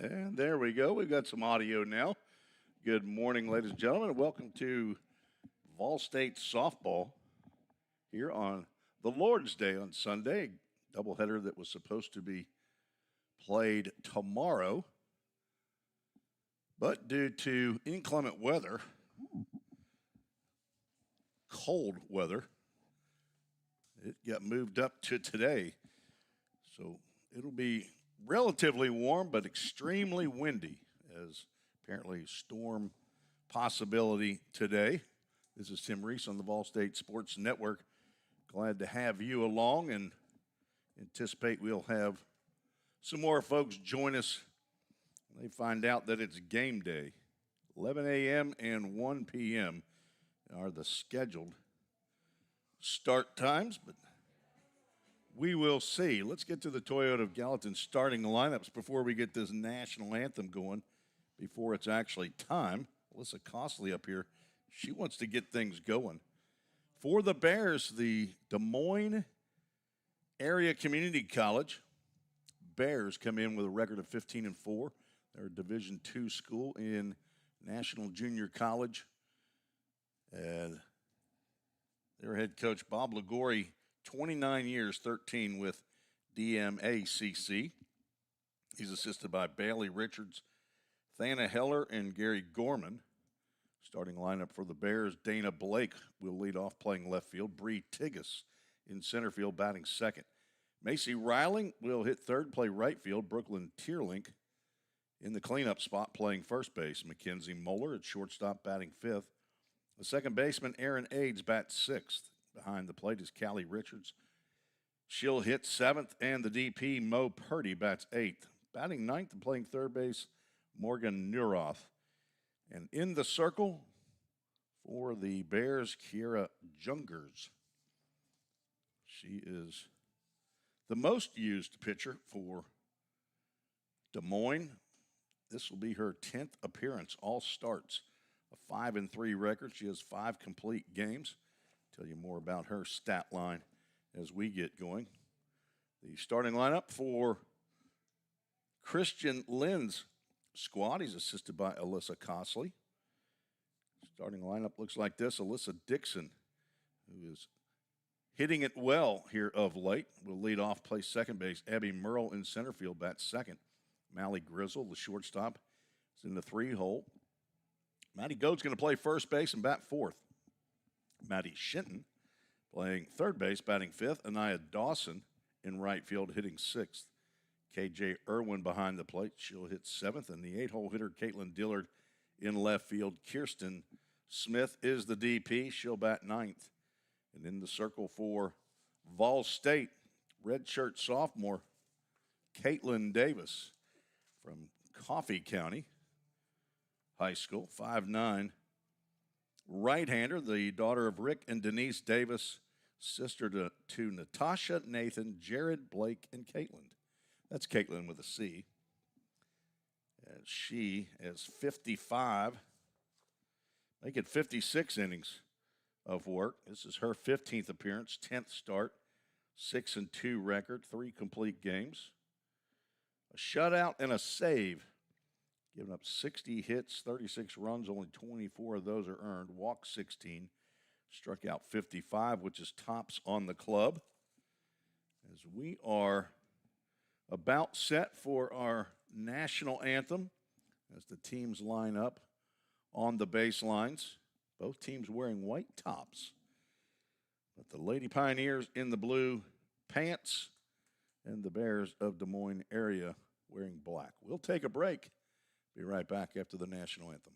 And there we go. We've got some audio now. Good morning, ladies and gentlemen, and welcome to VolState softball here on the Lord's Day on Sunday. Doubleheader that was supposed to be played tomorrow, but due to inclement weather, cold weather, it got moved up to today. So it'll be relatively warm, but extremely windy, as apparently storm possibility today. This is Tim Reese on the VolState Sports Network. Glad to have you along and anticipate we'll have some more folks join us when they find out that it's game day. 11 a.m. and 1 p.m. are the scheduled start times, but we will see. Let's get to the Toyota of Gallatin starting lineups before we get this national anthem going, before it's actually time. Alyssa Costley up here, she wants to get things going. For the Bears, the Des Moines Area Community College Bears come in with a record of 15-4. They're a Division II school in National Junior College. And their head coach, Bob Ligori, 29 years, 13 with DMACC. He's assisted by Bailey Richards, Thana Heller, and Gary Gorman. Starting lineup for the Bears, Dana Blake will lead off playing left field. Bree Tigas in center field batting second. Macy Riling will hit third, play right field. Brooklyn Tierlink in the cleanup spot playing first base. Mackenzie Moeller at shortstop batting fifth. The second baseman, Aaron Aids, bats sixth. Behind the plate is Callie Richards. She'll hit seventh, and the DP, Mo Purdy, bats eighth. Batting ninth and playing third base, Morgan Neuroth. And in the circle for the Bears, Kiera Jungers. She is the most used pitcher for Des Moines. This will be her 10th appearance, all starts. A 5-3 record. She has 5 complete games. Tell you more about her stat line as we get going. The starting lineup for Christian Lynn's squad. He's assisted by Alyssa Costley. Starting lineup looks like this. Alyssa Dixon, who is hitting it well here of late, will lead off, play second base. Abby Merle in center field, bats second. Mally Grizzle, the shortstop, is in the 3-hole. Maddie Goad's going to play first base and bat fourth. Maddie Shinton playing third base, batting fifth. Anaya Dawson in right field, hitting sixth. KJ Irwin behind the plate. She'll hit seventh. And the 8-hole hitter, Caitlin Dillard, in left field. Kirsten Smith is the DP. She'll bat ninth. And in the circle for VolState, redshirt sophomore, Caitlin Davis from Coffee County High School, 5'9". Right-hander, the daughter of Rick and Denise Davis, sister to Natasha, Nathan, Jared, Blake, and Caitlin. That's Caitlin with a C. And she has 55, make it 56 innings of work. This is her 15th appearance, 10th start, 6-2 record, 3 complete games. A shutout and a save. Giving up 60 hits, 36 runs, only 24 of those are earned. Walked 16, struck out 55, which is tops on the club. As we are about set for our national anthem, as the teams line up on the baselines. Both teams wearing white tops. But the Lady Pioneers in the blue pants and the Bears of Des Moines area wearing black. We'll take a break. Be right back after the national anthem.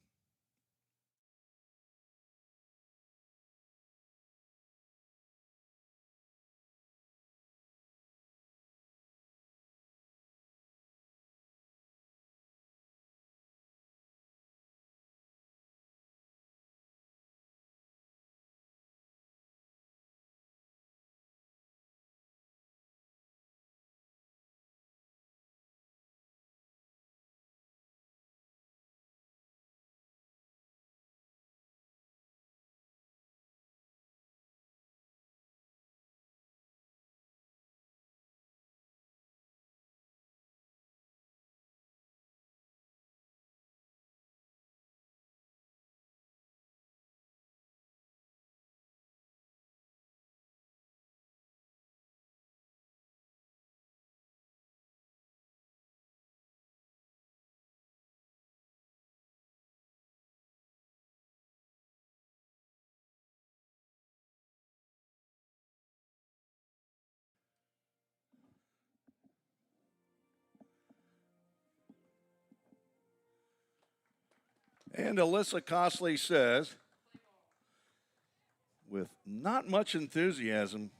And Alyssa Costley says, with not much enthusiasm,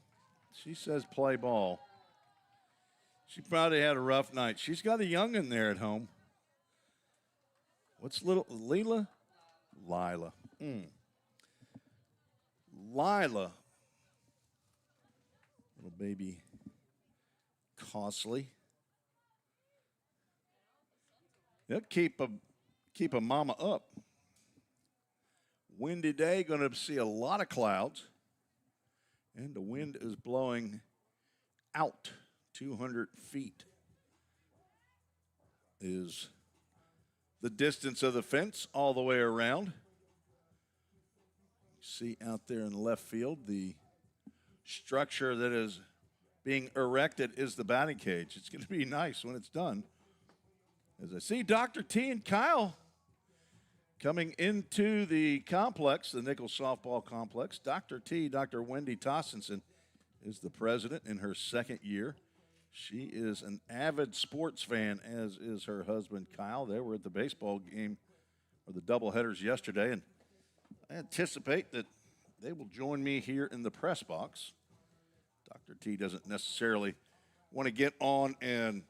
she says play ball. She probably had a rough night. She's got a youngin' there at home. What's little Lila? Lila. Lila. Little baby Costley. They'll keep a mama up. Windy day, going to see a lot of clouds. And the wind is blowing out 200 feet is the distance of the fence all the way around. See out there in left field, the structure that is being erected is the batting cage. It's going to be nice when it's done. As I see Dr. T and Kyle coming into the complex, the Nichols Softball Complex. Dr. T, Dr. Wendy Tossenson, is the president in her second year. She is an avid sports fan, as is her husband, Kyle. They were at the baseball game, or the doubleheaders yesterday, and I anticipate that they will join me here in the press box. Dr. T doesn't necessarily want to get on and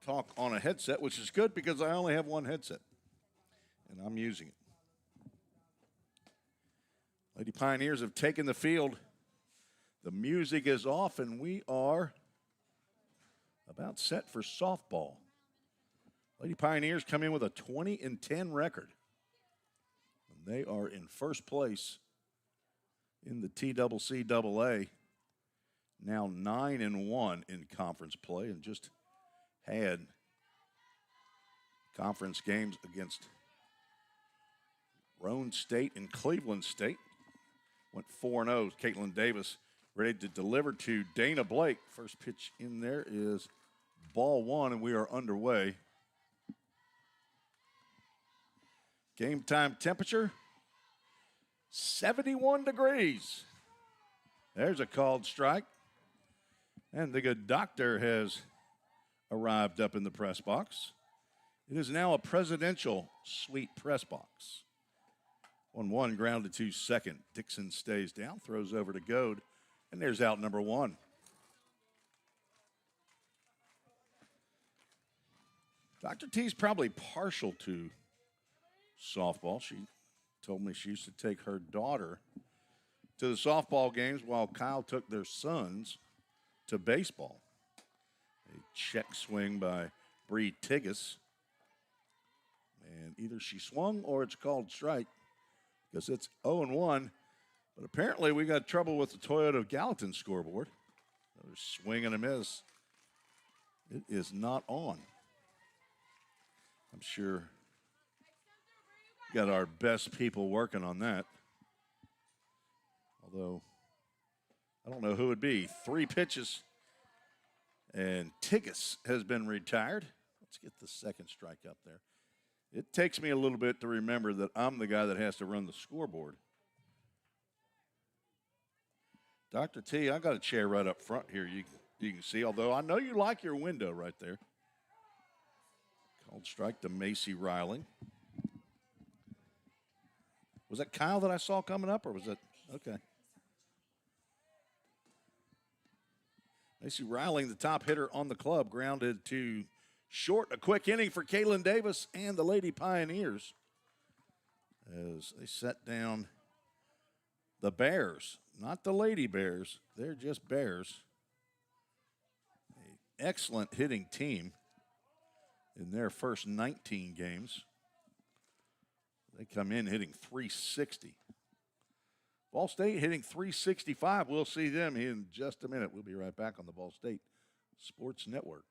talk on a headset, which is good because I only have one headset, and I'm using it. Lady Pioneers have taken the field. The music is off, and we are about set for softball. Lady Pioneers come in with a 20-10 record. And they are in first place in the TCCAA. Now 9-1 in conference play, and just had conference games against Roane State and Cleveland State. Went 4-0. Caitlin Davis ready to deliver to Dana Blake. First pitch in there is ball one, and we are underway. Game time temperature, 71 degrees. There's a called strike. And the good doctor has arrived up in the press box. It is now a presidential suite press box. 1-1 grounded to second. Dixon stays down, throws over to Goad, and there's out number one. Dr. T's probably partial to softball. She told me she used to take her daughter to the softball games while Kyle took their sons to baseball. A check swing by Bree Tigas. And either she swung or it's called strike because it's 0-1. But apparently we got trouble with the Toyota Gallatin scoreboard. Another swing and a miss. It is not on. I'm sure we got our best people working on that. Although, I don't know who it would be. 3 pitches, and Tigas has been retired. Let's get the second strike up there. It takes me a little bit to remember that I'm the guy that has to run the scoreboard. Dr. T, I got a chair right up front here you can see, although I know you like your window right there. Called strike to Macy Riling. Was that Kyle that I saw coming up, or was that? Okay. Macy Riling, the top hitter on the club, grounded to short. A quick inning for Caitlin Davis and the Lady Pioneers as they set down the Bears. Not the Lady Bears. They're just Bears. An excellent hitting team in their first 19 games. They come in hitting .360. VolState hitting .365. We'll see them in just a minute. We'll be right back on the VolState Sports Network.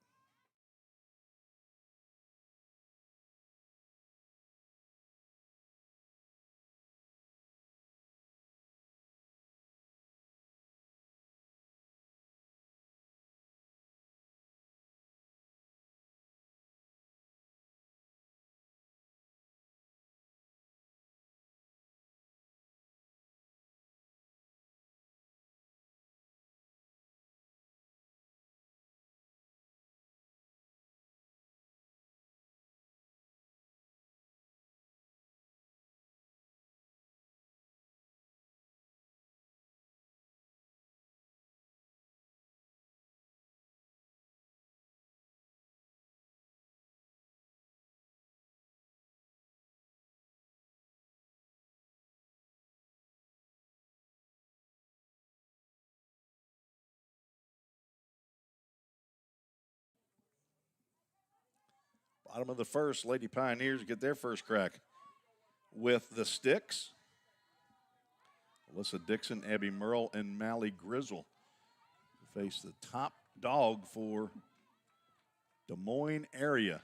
Bottom of the first, Lady Pioneers get their first crack with the sticks. Alyssa Dixon, Abby Merle, and Mally Grizzle face the top dog for Des Moines area.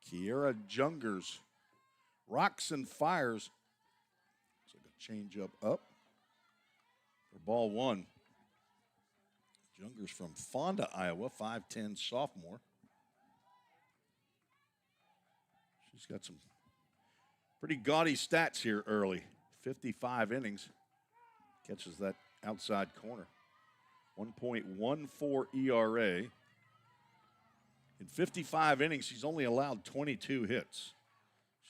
Kiera Jungers, Rocks and Fires. Looks like a change up for ball one. Jungers from Fonda, Iowa, 5'10" sophomore. She's got some pretty gaudy stats here early. 55 innings. Catches that outside corner. 1.14 ERA. In 55 innings, she's only allowed 22 hits.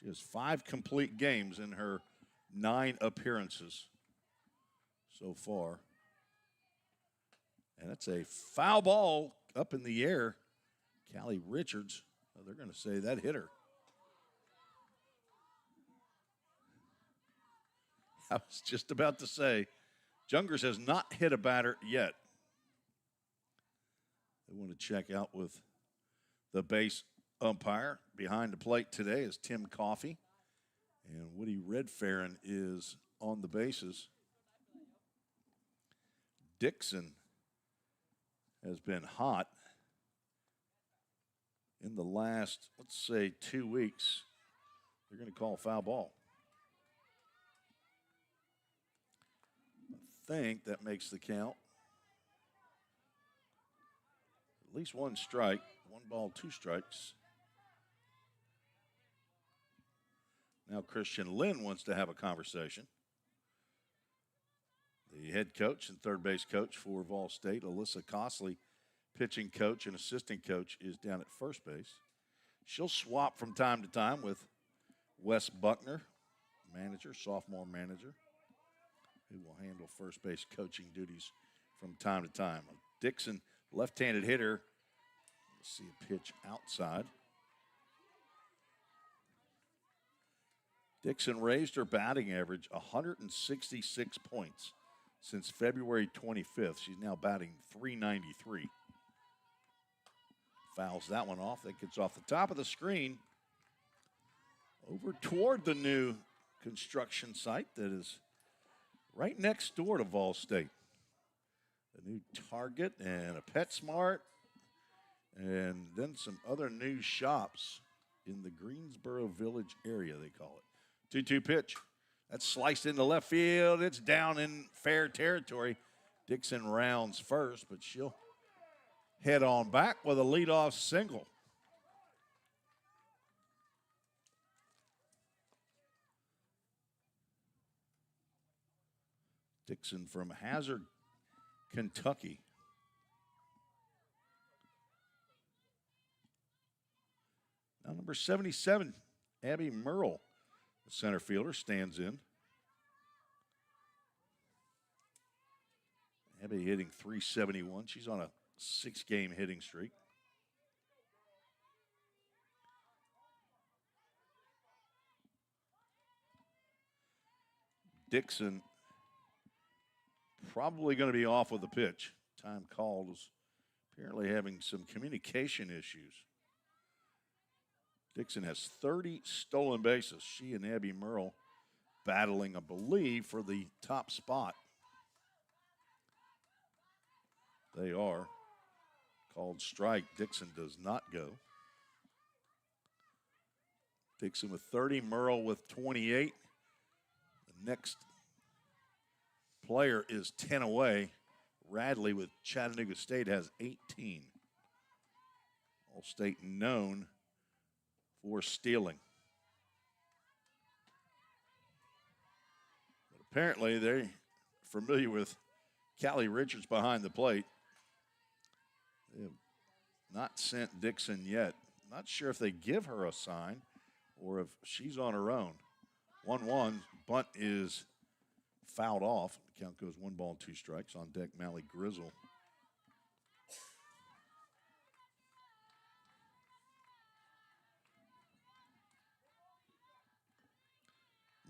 She has 5 complete games in her 9 appearances so far. And that's a foul ball up in the air. Callie Richards, they're going to say that hit her. I was just about to say, Jungers has not hit a batter yet. They want to check out with the base umpire. Behind the plate today is Tim Coffey. And Woody Redfarron is on the bases. Dixon has been hot in the last, let's say, 2 weeks. They're going to call foul ball. I think that makes the count. At least 1 strike, 1 ball, 2 strikes. Now Christian Lynn wants to have a conversation. The head coach and third base coach for VolState, Alyssa Costley, pitching coach and assistant coach, is down at first base. She'll swap from time to time with Wes Buckner, manager, sophomore manager, who will handle first base coaching duties from time to time. Dixon, left-handed hitter. Let's see a pitch outside. Dixon raised her batting average 166 points since February 25th. She's now batting .393. Fouls that one off. That gets off the top of the screen over toward the new construction site that is right next door to VolState. A new Target and a PetSmart, and then some other new shops in the Greensboro Village area, they call it. 2-2 pitch. That's sliced into left field. It's down in fair territory. Dixon rounds first, but she'll head on back with a leadoff single. Dixon from Hazard, Kentucky. Now number 77, Abby Merle, the center fielder, stands in. Abby hitting .371. She's on a 6-game hitting streak. Dixon probably going to be off with the pitch. Time called is apparently having some communication issues. Dixon has 30 stolen bases. She and Abby Merle battling, I believe, for the top spot. They are. Called strike. Dixon does not go. Dixon with 30, Merle with 28. The next player is 10 away. Radley with Chattanooga State has 18. VolState known for stealing. But apparently they're familiar with Callie Richards behind the plate. They have not sent Dixon yet. Not sure if they give her a sign or if she's on her own. 1-1, bunt is fouled off. The count goes 1 ball, 2 strikes. On deck, Mally Grizzle.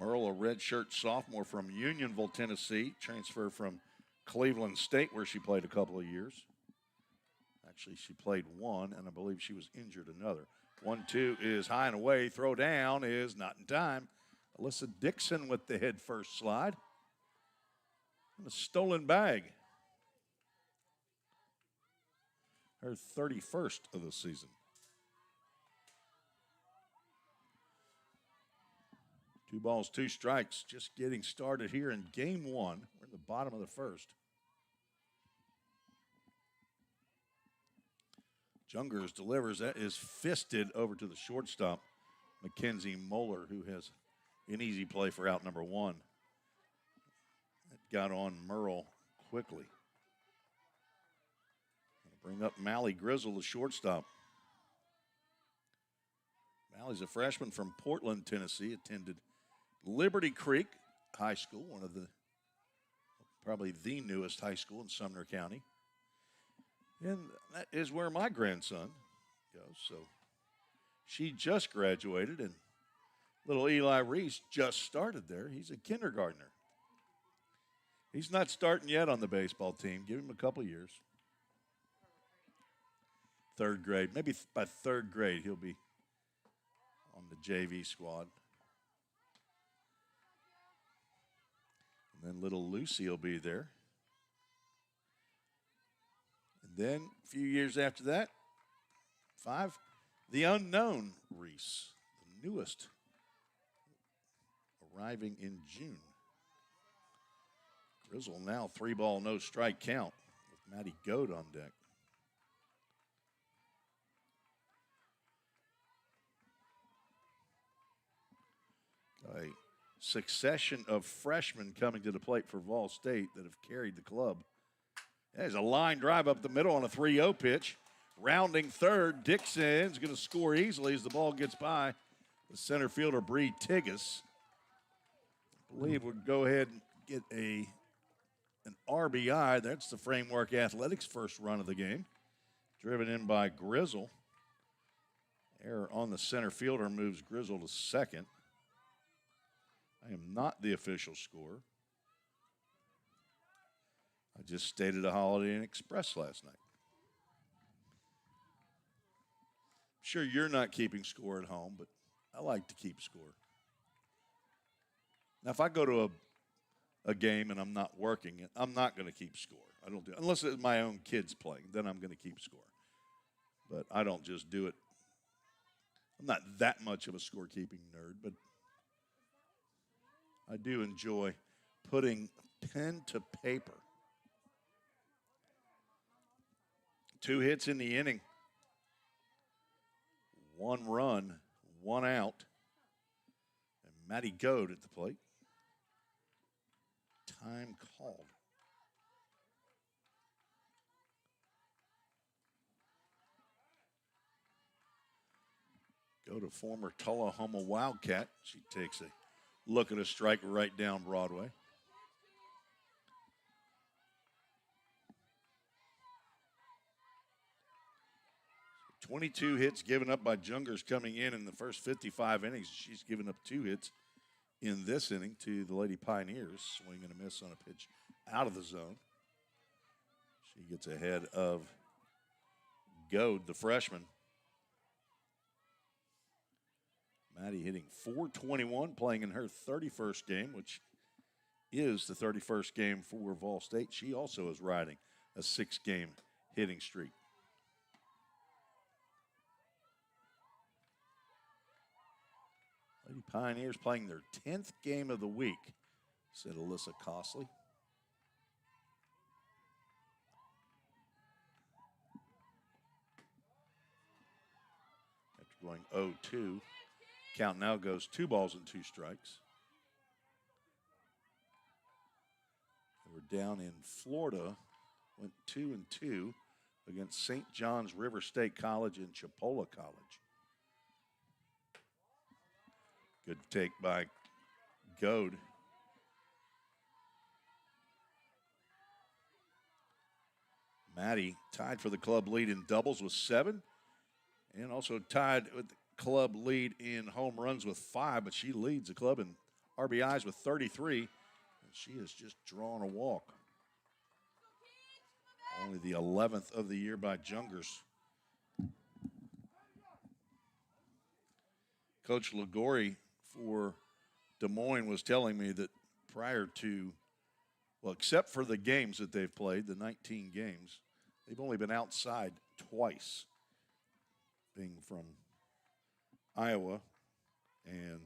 Merle, a redshirt sophomore from Unionville, Tennessee, transferred from Cleveland State, where she played a couple of years. Actually, she played one, and I believe she was injured another. 1-2 is high and away. Throw down is not in time. Alyssa Dixon with the head first slide. And a stolen bag. Her 31st of the season. Two balls, two strikes. Just getting started here in game one. We're in the bottom of the first. Jungers delivers. That is fisted over to the shortstop, Mackenzie Moeller, who has an easy play for out number one. That got on Merle quickly. Bring up Mally Grizzle, the shortstop. Mally's a freshman from Portland, Tennessee. Attended Liberty Creek High School, one of the, probably the newest high school in Sumner County. And that is where my grandson goes. So she just graduated, and little Eli Reese just started there. He's a kindergartner. He's not starting yet on the baseball team. Give him a couple years. Third grade. Maybe by third grade he'll be on the JV squad. And then little Lucy will be there. And then a few years after that, 5, the unknown Reese, the newest, arriving in June. Grizzle now 3-ball, no strike count with Maddie Goad on deck. A succession of freshmen coming to the plate for VolState that have carried the club. There's a line drive up the middle on a 3-0 pitch. Rounding third, Dixon's going to score easily as the ball gets by the center fielder, Bree Tigges. I believe we'll go ahead and get an RBI. That's the Framework Athletics' first run of the game. Driven in by Grizzle. Error on the center fielder moves Grizzle to second. I am not the official scorer. I just stated a Holiday Inn Express last night. I'm sure you're not keeping score at home, but I like to keep score. Now, if I go to a game and I'm not working, I'm not going to keep score. I don't do it. Unless it's my own kids playing, then I'm going to keep score. But I don't just do it. I'm not that much of a scorekeeping nerd, but I do enjoy putting pen to paper. 2 hits in the inning. 1 run, 1 out. And Maddie Goad at the plate. Time called. Go to former Tullahoma Wildcat. She takes a look at a strike right down Broadway. So 22 hits given up by Jungers coming in the first 55 innings. She's given up 2 hits in this inning to the Lady Pioneers. Swing and a miss on a pitch out of the zone. She gets ahead of Goad, the freshman. Maddie hitting .421, playing in her 31st game, which is the 31st game for VolState. She also is riding a 6-game hitting streak. Lady Pioneers playing their 10th game of the week, said Alyssa Costley. After going 0-2. Count now goes 2 balls and 2 strikes. We're down in Florida, went 2-2 against St. John's River State College and Chipola College. Good take by Goad. Maddie tied for the club lead in doubles with 7, and also tied with the club lead in home runs with 5, but she leads the club in RBIs with 33, and she has just drawn a walk. Only the 11th of the year by Jungers. Coach Ligori for Des Moines was telling me that prior to, well, except for the games that they've played, the 19 games, they've only been outside twice, being from Iowa. And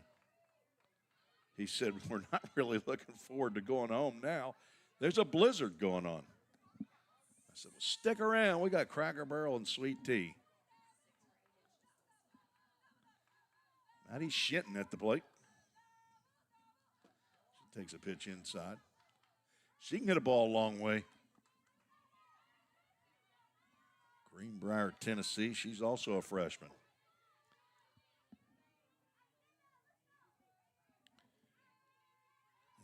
he said, we're not really looking forward to going home now. There's a blizzard going on. I said, well, stick around. We got Cracker Barrel and sweet tea. Maddie Shinton at the plate. She takes a pitch inside. She can hit a ball a long way. Greenbrier, Tennessee. She's also a freshman.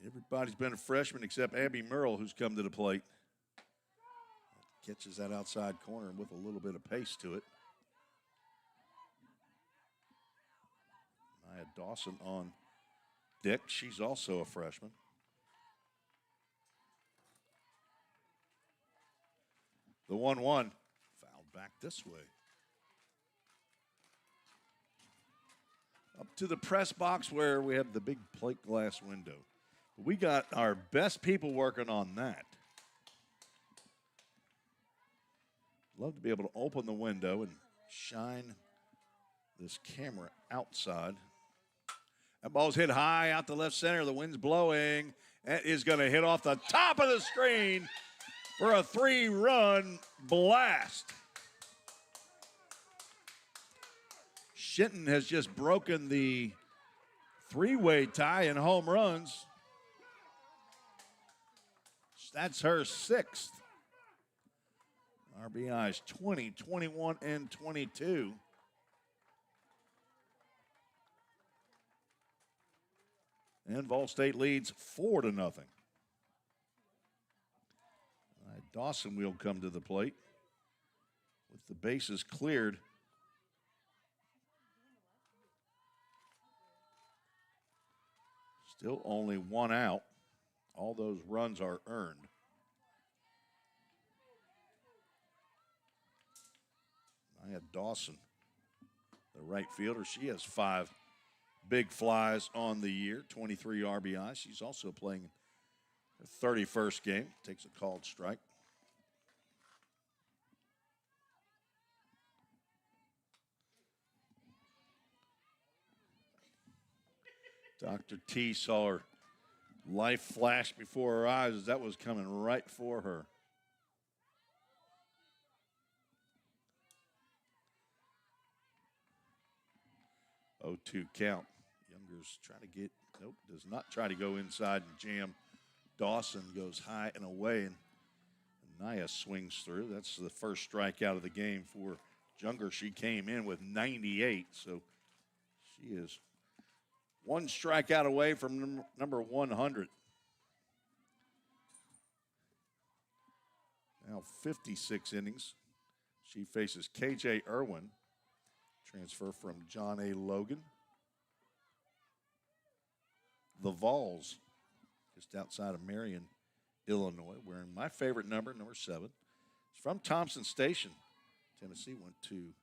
Everybody's been a freshman except Abby Merle, who's come to the plate. Catches that outside corner with a little bit of pace to it. Nia Dawson on deck. She's also a freshman. The 1-1 fouled back this way. Up to the press box where we have the big plate glass window. We got our best people working on that. Love to be able to open the window and shine this camera outside. That ball's hit high out the left center. The wind's blowing. That is going to hit off the top of the screen for a 3-run blast. Shinton has just broken the 3-way tie in home runs. That's her 6th. RBIs 20, 21, and 22. And VolState leads 4-0. Dawson will come to the plate with the bases cleared. Still only 1 out. All those runs are earned. Nia Dawson, the right fielder, she has 5 big flies on the year, 23 RBIs. She's also playing her 31st game, takes a called strike. Dr. T saw her life flash before her eyes as that was coming right for her. Oh, 2 count. Younger's trying to get, nope, does not try to go inside and jam. Dawson goes high and away, and Nia swings through. That's the first strikeout of the game for Junger. She came in with 98, so she is 1 strikeout away from number 100. Now 56 innings. She faces KJ Irwin, transfer from John A. Logan. The Vols, just outside of Marion, Illinois, wearing my favorite number, number 7. It's from Thompson Station, Tennessee, went to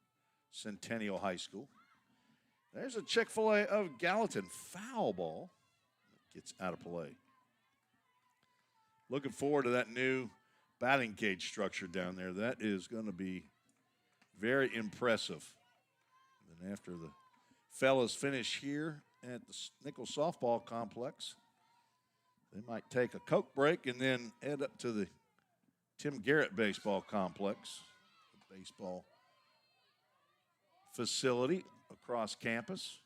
Centennial High School. There's a Chick-fil-A of Gallatin. Foul ball. Gets out of play. Looking forward to that new batting cage structure down there. That is going to be very impressive. And after the fellas finish here at the Nichols Softball Complex, they might take a Coke break and then head up to the Tim Garrett Baseball Complex, the baseball facility across campus.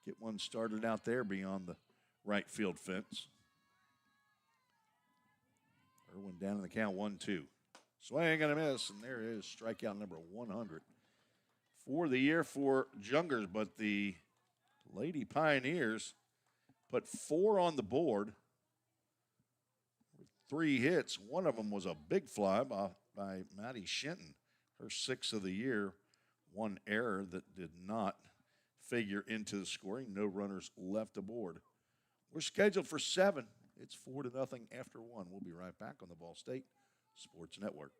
Get one started out there beyond the right field fence. Irwin down in the count, 1-2. Swing and a miss, and there is strikeout number 100 for the year for Jungers. But the Lady Pioneers put 4 on the board with 3 hits. One of them was a big fly by Maddie Shinton, her 6th of the year. 1 error that did not figure into the scoring. No runners left aboard. We're scheduled for 7. It's 4-0 after 1. We'll be right back on the VolState Sports Network.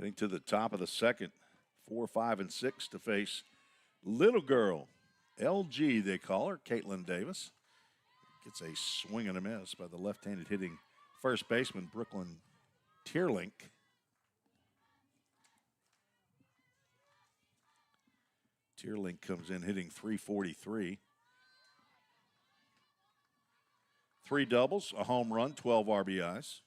Heading to the top of the second, 4, 5, and 6 to face little girl, LG they call her, Caitlin Davis. Gets a swing and a miss by the left-handed hitting first baseman, Brooklyn Tierlink. Tierlink comes in hitting .343. 3 doubles, a home run, 12 RBIs.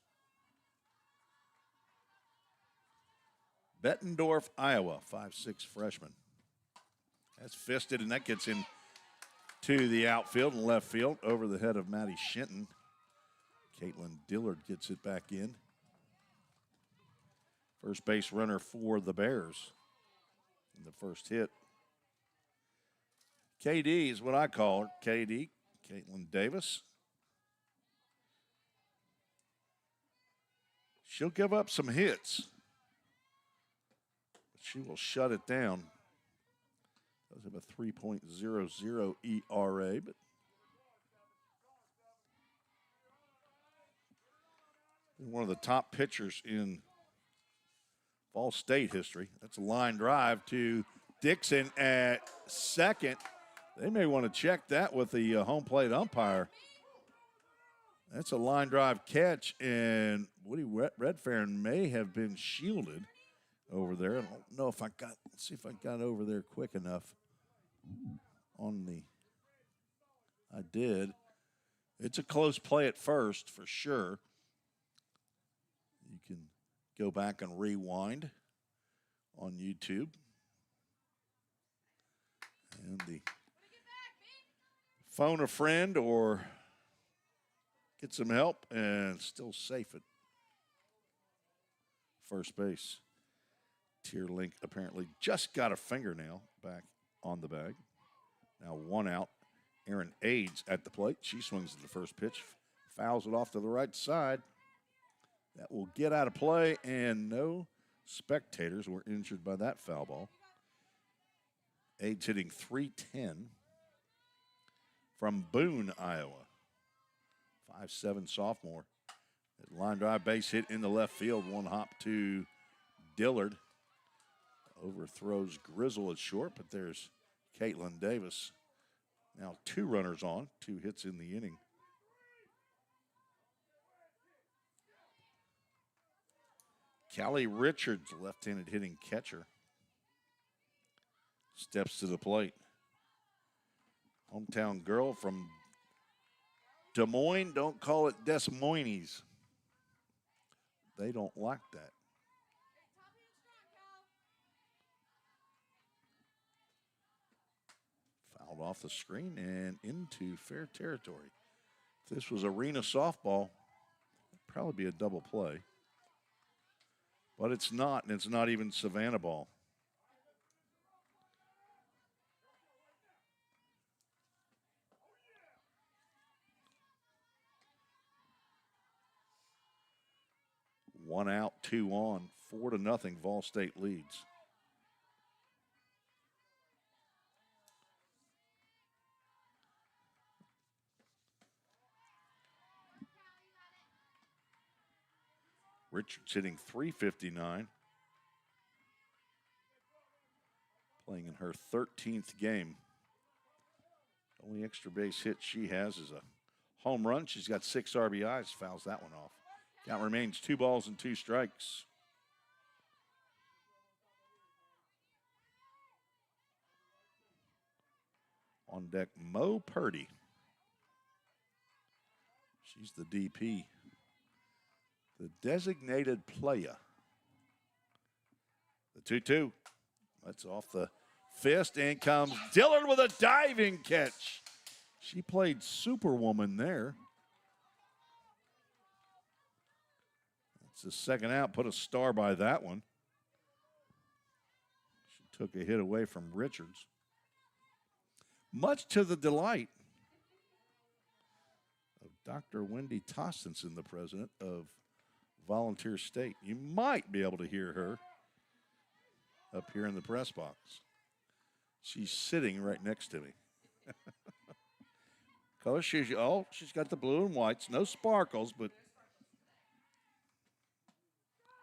Bettendorf, Iowa, 5'6" freshman. That's fisted, and that gets in to the outfield and left field over the head of Maddie Shinton. Caitlin Dillard gets it back in. First base runner for the Bears in the first hit. KD is what I call her. KD, Caitlin Davis. She'll give up some hits, but she will shut it down. Does have a 3.00 ERA, but one of the top pitchers in VolState history. That's a line drive to Dixon at second. They may want to check that with the home plate umpire. That's a line drive catch, and Woody Redfern may have been shielded over there. I don't know if I got, let's see if I got over there quick enough on the, I did. It's a close play at first for sure. You can go back and rewind on YouTube. And the phone a friend or get some help and still safe at first base. Tierlink apparently just got a fingernail back on the bag. Now 1 out. Erin Aids at the plate. She swings at the first pitch, fouls it off to the right side. That will get out of play, and no spectators were injured by that foul ball. Aids hitting .310 from Boone, Iowa. 5'7" sophomore. That line drive base hit in the left field. 1 hop to Dillard. Overthrows Grizzle at short, but there's Caitlin Davis. Now 2 runners on, 2 hits in the inning. Callie Richards, left-handed hitting catcher, steps to the plate. Hometown girl from Des Moines. Don't call it Des Moines. They don't like that. Fouled off the screen and into fair territory. If this was arena softball, it'd probably be a double play. But it's not, and it's not even Savannah ball. One out, 2 on, 4-0. VolState leads. Richards hitting .359. Playing in her 13th game. The only extra base hit she has is a home run. She's got 6 RBIs, fouls that one off. Count remains 2 balls and 2 strikes. On deck, Mo Purdy. She's the DP. The designated player. The 2-2. That's off the fist, and comes Dillard with a diving catch. She played Superwoman there. That's the second out. Put a star by that one. She took a hit away from Richards. Much to the delight of Dr. Wendy Tostenson, the president of Volunteer State. You might be able to hear her up here in the press box. She's sitting right next to me. Color shoes. Oh, she's got the blue and whites. No sparkles, but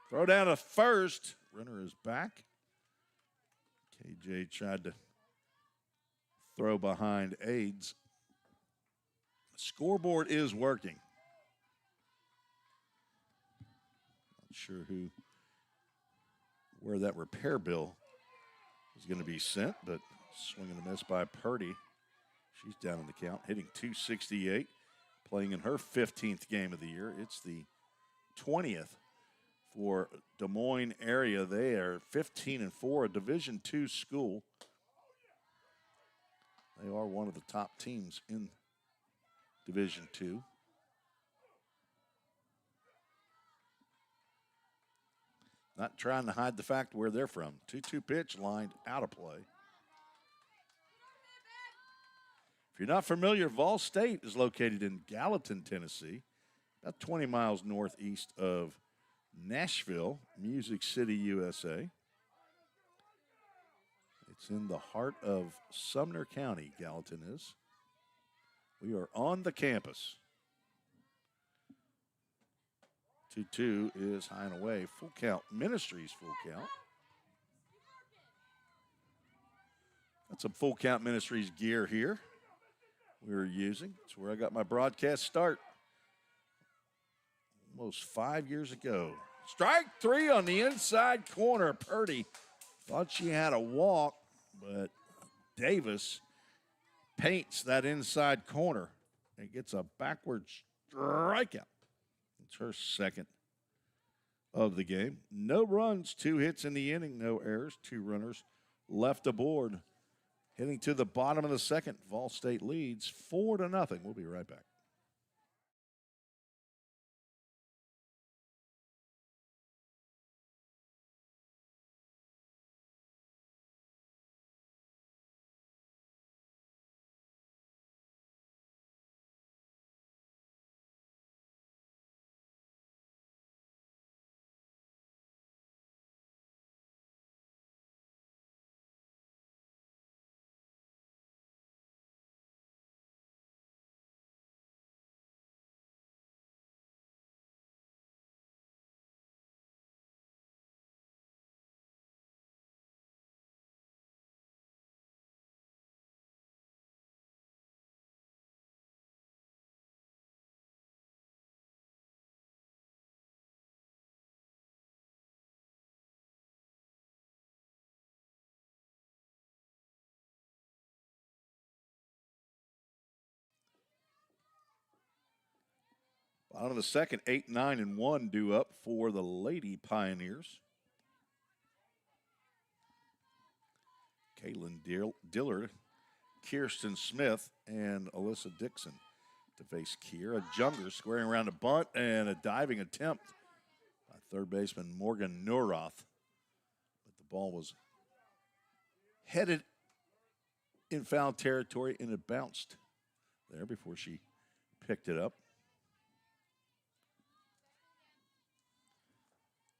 throw down a first. runner is back. KJ tried to throw behind Aids. Scoreboard is working. Not sure where that repair bill is going to be sent, but swing and a miss by Purdy. She's down in the count, hitting .268, playing in her 15th game of the year. It's the 20th for Des Moines area. They are 15-4, a Division II school. They are one of the top teams in Division II. Not trying to hide the fact where they're from. 2-2 pitch lined out of play. If you're not familiar, VolState is located in Gallatin, Tennessee, about 20 miles northeast of Nashville, Music City, USA. It's in the heart of Sumner County, Gallatin is. We are on the campus. 2-2 is high and away. Full count. Ministries full count. Got some full count Ministries gear here we're using. It's where I got my broadcast start almost 5 years ago. Strike three on the inside corner. Purdy thought she had a walk, but Davis paints that inside corner and gets a backward strikeout. It's her second of the game. No runs, 2 hits in the inning, no errors, 2 runners left aboard. Heading to the bottom of the second, VolState leads 4-0. We'll be right back. Bottom of the second, 8-9-1 due up for the Lady Pioneers. Caitlin Dillard, Kirsten Smith, and Alyssa Dixon to face Kiera Junger, squaring around a bunt and a diving attempt by third baseman Morgan Neuroth. But the ball was headed in foul territory and it bounced there before she picked it up.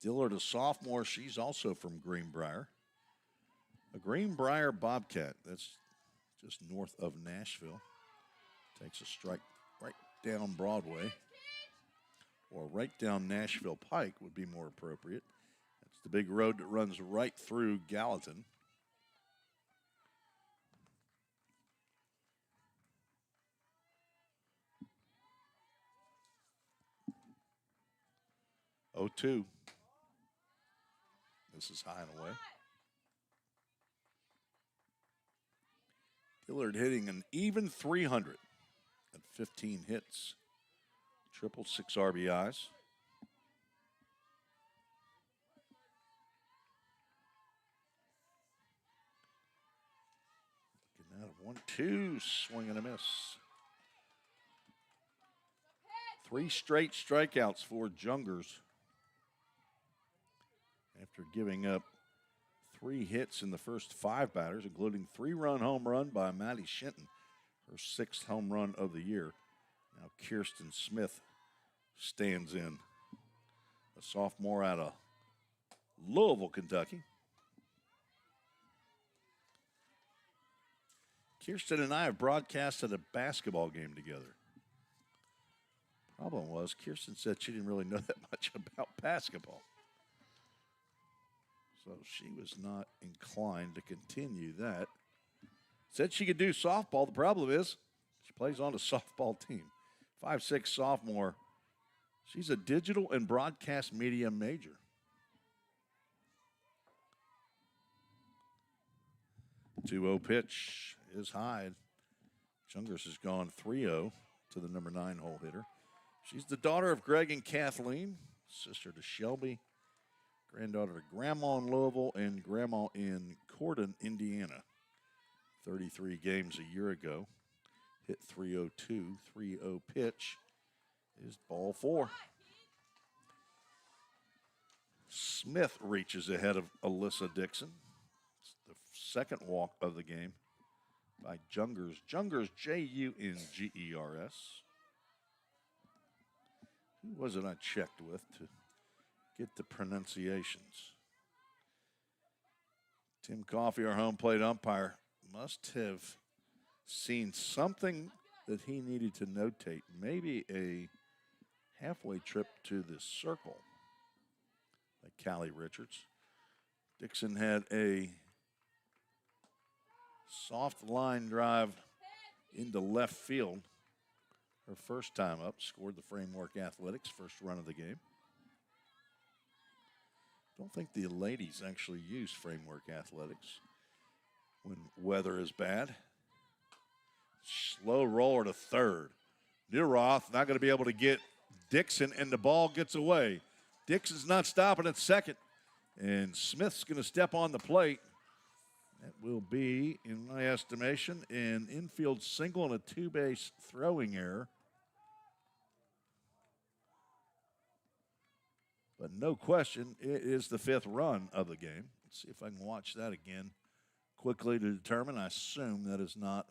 Dillard, a sophomore, she's also from Greenbrier. A Greenbrier Bobcat, that's just north of Nashville. Takes a strike right down Broadway, or right down Nashville Pike would be more appropriate. That's the big road that runs right through Gallatin. Oh, 2. This is high and away. Dillard hitting an even 300 at 15 hits, 6 RBIs. Looking at a 1-2, swing and a miss. 3 straight strikeouts for Jungers after giving up 3 hits in the first 5 batters, including 3-run home run by Maddie Shinton, her 6th home run of the year. Now Kirsten Smith stands in, a sophomore out of Louisville, Kentucky. Kirsten and I have broadcasted a basketball game together. Problem was, Kirsten said she didn't really know that much about basketball. So she was not inclined to continue that. Said she could do softball. The problem is she plays on a softball team. 5'6" sophomore. She's a digital and broadcast media major. 2-0 pitch is high. Jungers has gone 3-0 to the number 9 hole hitter. She's the daughter of Greg and Kathleen, sister to Shelby, granddaughter to Grandma in Louisville and Grandma in Cordon, Indiana. 33 games a year ago. Hit 302, 3-0 pitch is ball 4. Smith reaches ahead of Alyssa Dixon. It's the second walk of the game by Jungers. Jungers, Jungers. Who was it I checked with to get the pronunciations? Tim Coffey, our home plate umpire, must have seen something that he needed to notate. Maybe a halfway trip to the circle by Callie Richards. Dixon had a soft line drive into left field. Her first time up, scored the Framework Athletics first run of the game. Don't think the ladies actually use Framework Athletics when weather is bad. Slow roller to third. Neuroth not going to be able to get Dixon, and the ball gets away. Dixon's not stopping at second, and Smith's going to step on the plate. That will be, in my estimation, an infield single and a two-base throwing error. But no question, it is the 5th run of the game. Let's see if I can watch that again quickly to determine. I assume that is not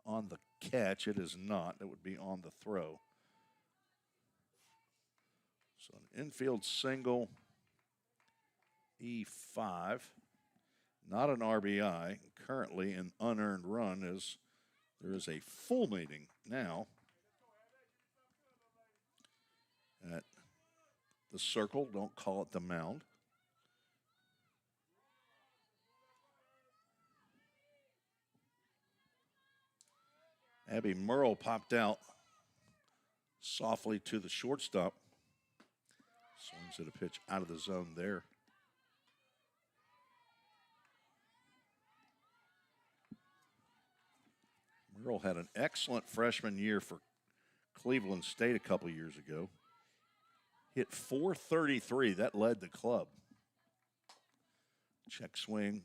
on the catch. It is not. It would be on the throw. So an infield single, E5. Not an RBI. Currently an unearned run as there is a full meeting now at the circle. Don't call it the mound. Abby Merle popped out softly to the shortstop. Swings at a pitch out of the zone there. Merle had an excellent freshman year for Cleveland State a couple years ago. Hit .433. That led the club. Check swing,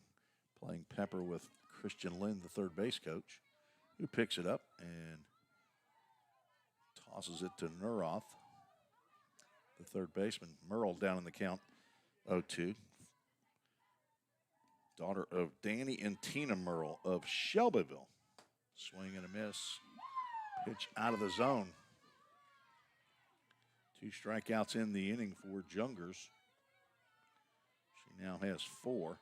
playing pepper with Christian Lynn, the third base coach, who picks it up and tosses it to Neuroth, the third baseman. Merle down in the count, 0-2. Daughter of Danny and Tina Merle of Shelbyville. Swing and a miss. Pitch out of the zone. 2 strikeouts in the inning for Jungers. She now has 4.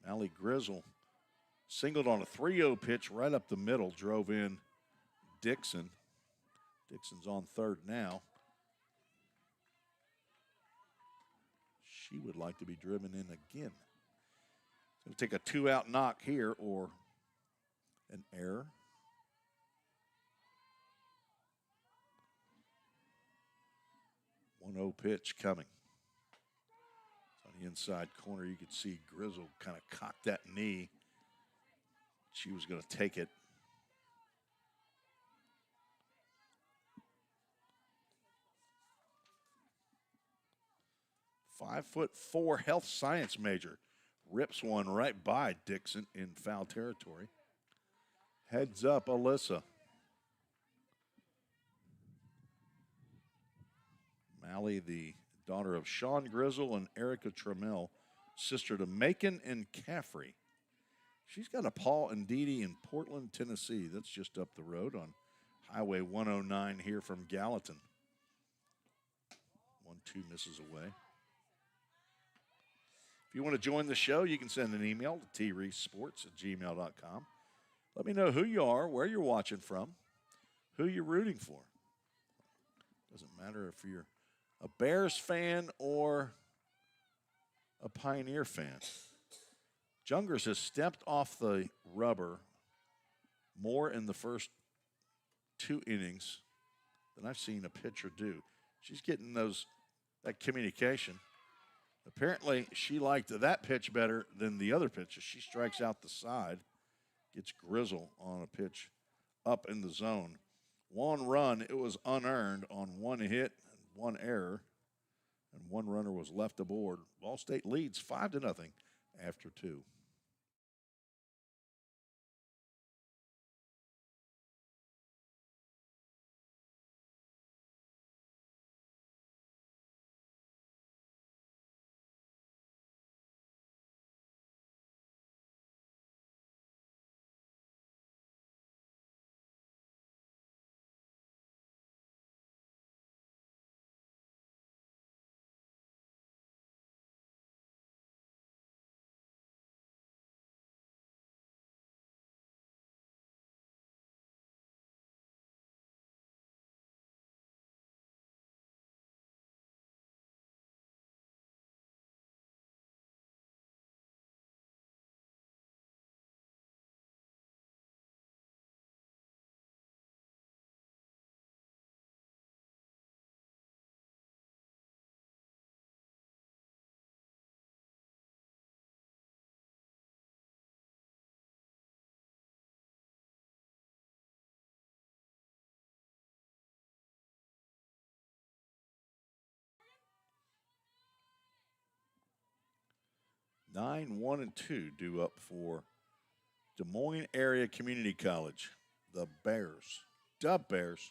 Allie Grizzle singled on a 3-0 pitch right up the middle, drove in Dixon. Dixon's on third now. She would like to be driven in again. It's going to take a 2-out knock here or an error. One 1-0 pitch coming. On the inside corner, you could see Grizzle kind of cock that knee. She was going to take it. .5'4" health science major. Rips one right by Dixon in foul territory. Heads up, Alyssa. Mally, the daughter of Sean Grizzle and Erica Trammell, sister to Macon and Caffrey. She's got a Paul and Dee in Portland, Tennessee. That's just up the road on Highway 109 here from Gallatin. 1-2 misses away. If you want to join the show, you can send an email to treesports@gmail.com. Let me know who you are, where you're watching from, who you're rooting for. Doesn't matter if you're a Bears fan or a Pioneer fan. Jungers has stepped off the rubber more in the first 2 innings than I've seen a pitcher do. She's getting that communication. Apparently, she liked that pitch better than the other pitches. She strikes out the side, gets Grizzle on a pitch up in the zone. 1 run, it was unearned on 1 hit and 1 error, and 1 runner was left aboard. VolState leads 5-0 after 2. Nine, 1, and 2 due up for Des Moines Area Community College. The Bears. Dub Bears.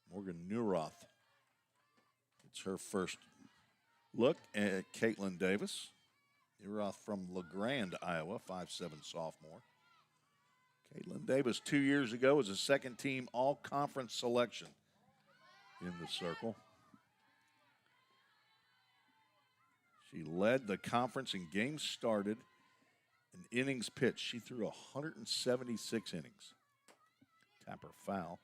Morgan Neuroth. It's her first look at Caitlin Davis. Neuroth from LeGrand, Iowa, 5'7" sophomore. Caitlin Davis 2 years ago was a second-team all-conference selection in the circle. She led the conference in games started and innings pitched. She threw 176 innings. Tapper foul.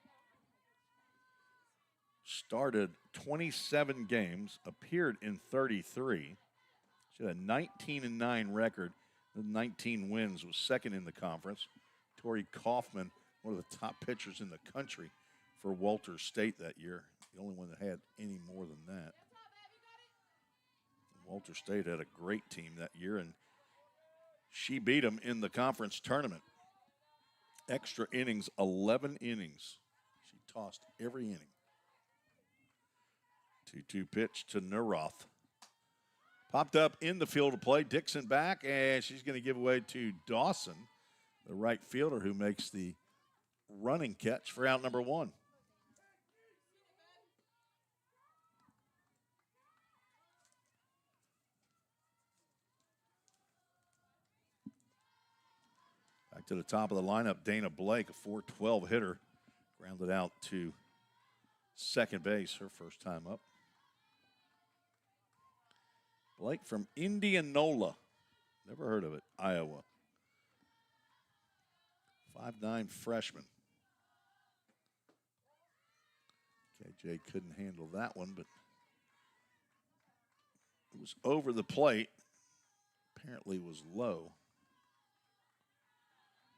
Started 27 games, appeared in 33. She had a 19-9 record. The 19 wins, was second in the conference. Tori Kaufman, one of the top pitchers in the country for Walter State that year. The only one that had any more than that. Walter State had a great team that year, and she beat them in the conference tournament. Extra innings, 11 innings. She tossed every inning. 2-2 pitch to Neuroth. Popped up in the field of play. Dixon back, and she's going to give away to Dawson, the right fielder who makes the running catch for out number 1. Back to the top of the lineup, Dana Blake, a .412 hitter, grounded out to second base, her first time up. Blake from Indianola, never heard of it, Iowa. 5'9" freshman. KJ couldn't handle that one, but it was over the plate. Apparently was low.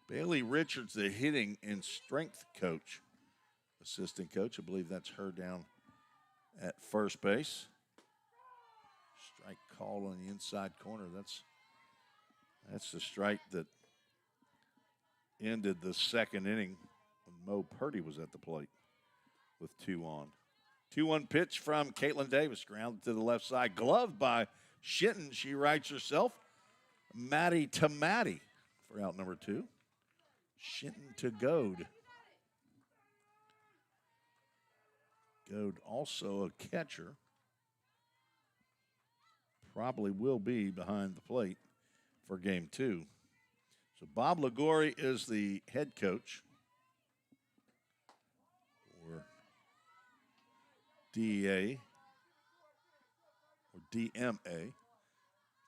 Bailey Richards, the hitting and strength coach, assistant coach. I believe that's her down at first base. Strike called on the inside corner. That's the strike that ended the second inning when Mo Purdy was at the plate with 2 on. 2-1 pitch from Caitlin Davis, grounded to the left side. Gloved by Shinton. She writes herself Maddie to Maddie for out number 2. Shinton to Goad. Goad also a catcher. Probably will be behind the plate for game 2. So Bob Ligori is the head coach for DEA or DMA.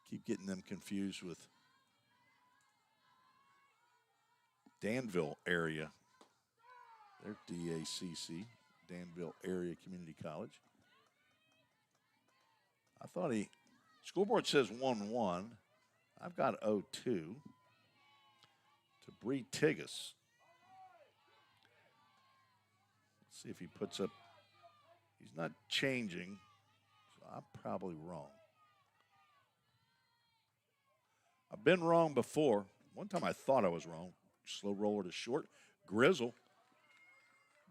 Keep getting them confused with Danville area. They're DACC, Danville Area Community College. I thought scoreboard says 1-1. I've got 0-2 to Bree Tigas. Let's see if he puts up. He's not changing, so I'm probably wrong. I've been wrong before. One time I thought I was wrong. Slow roller to short. Grizzle.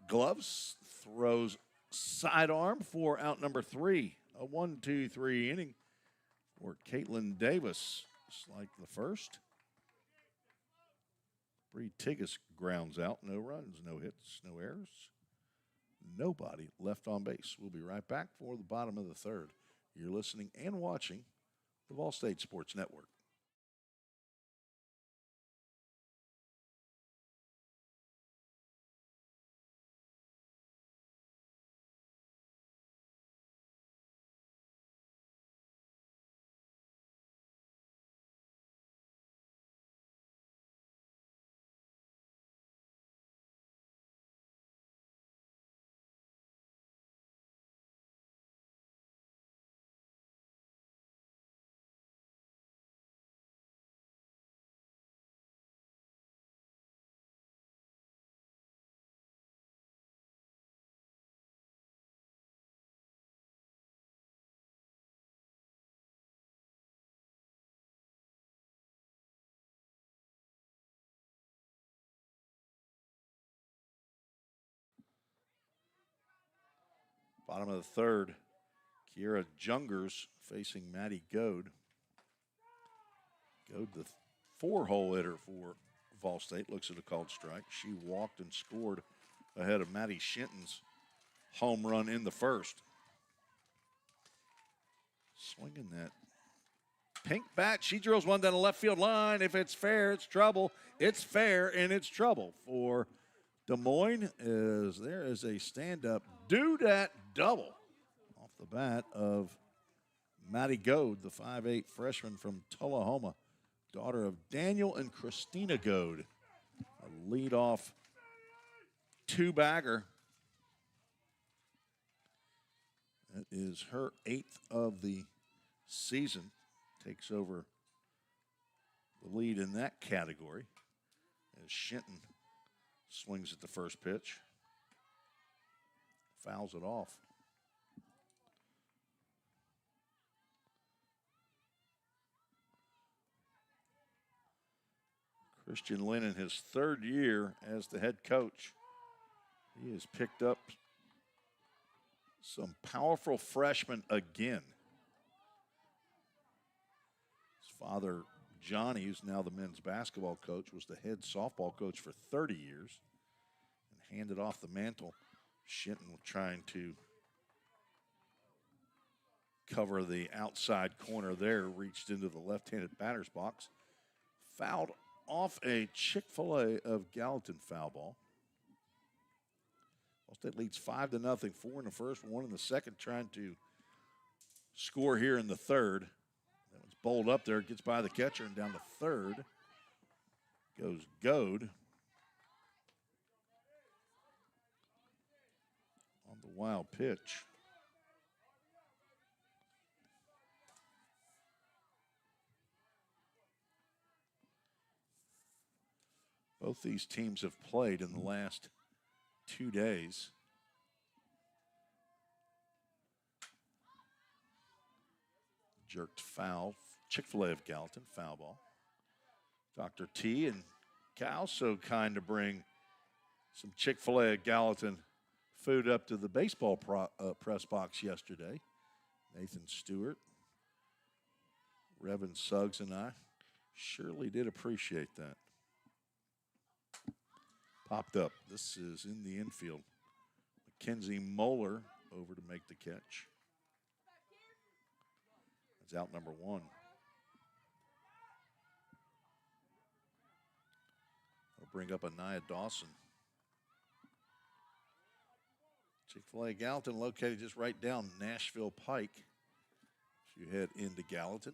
Gloves. Throws sidearm for out number 3. A 1-2-3 inning for Caitlin Davis. Just like the first. Bree Tigas grounds out. No runs, no hits, no errors. Nobody left on base. We'll be right back for the bottom of the third. You're listening and watching the VolState Sports Network. Bottom of the third, Kiera Jungers facing Maddie Goad. Goad, the 4-hole hitter for VolState, looks at a called strike. She walked and scored ahead of Maddie Shinton's home run in the first. Swinging that pink bat. She drills one down the left field line. If it's fair, it's trouble. It's fair, and it's trouble for Des Moines, as there is a stand-up do-dat double off the bat of Maddie Goad, the 5'8" freshman from Tullahoma, daughter of Daniel and Christina Goad. A leadoff two-bagger. That is her 8th of the season. Takes over the lead in that category as Shinton swings at the first pitch. Fouls it off. Christian Lynn in his 3rd year as the head coach. He has picked up some powerful freshmen again. His father, Johnny, who's now the men's basketball coach, was the head softball coach for 30 years and handed off the mantle. Shinton trying to cover the outside corner there, reached into the left-handed batter's box, fouled off a Chick-fil-A of Gallatin foul ball. VolState leads 5-0, 4 in the first, 1 in the second, trying to score here in the third. That one's bowled up there, gets by the catcher, and down to third goes Goad. On the wild pitch. Both these teams have played in the last 2 days. Jerked foul. Chick-fil-A of Gallatin, foul ball. Dr. T and Cal so kind to bring some Chick-fil-A of Gallatin food up to the baseball press box yesterday. Nathan Stewart, Reverend Suggs, and I surely did appreciate that. Popped up. This is in the infield. Mackenzie Moeller over to make the catch. That's out number 1. I'll bring up Anaya Dawson. Chick-fil-A Gallatin located just right down Nashville Pike as you head into Gallatin.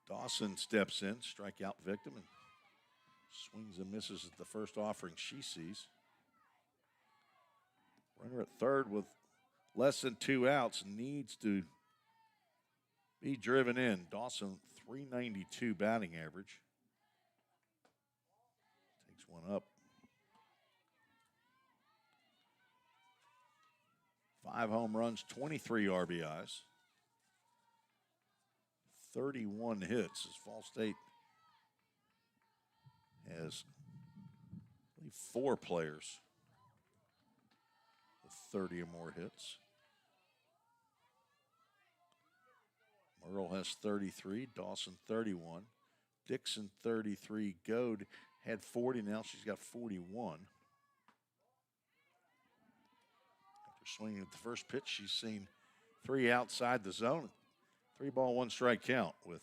Dawson steps in, strikeout victim, and swings and misses at the first offering she sees. Runner at third with less than 2 outs, needs to be driven in. Dawson, 392 batting average. Takes one up. 5 home runs, 23 RBIs. 31 hits as VolState has, I believe, 4 players with 30 or more hits. Merle has 33, Dawson 31, Dixon 33, Goad had 40, now she's got 41. After swinging at the first pitch, she's seen 3 outside the zone. 3 ball, 1 strike count with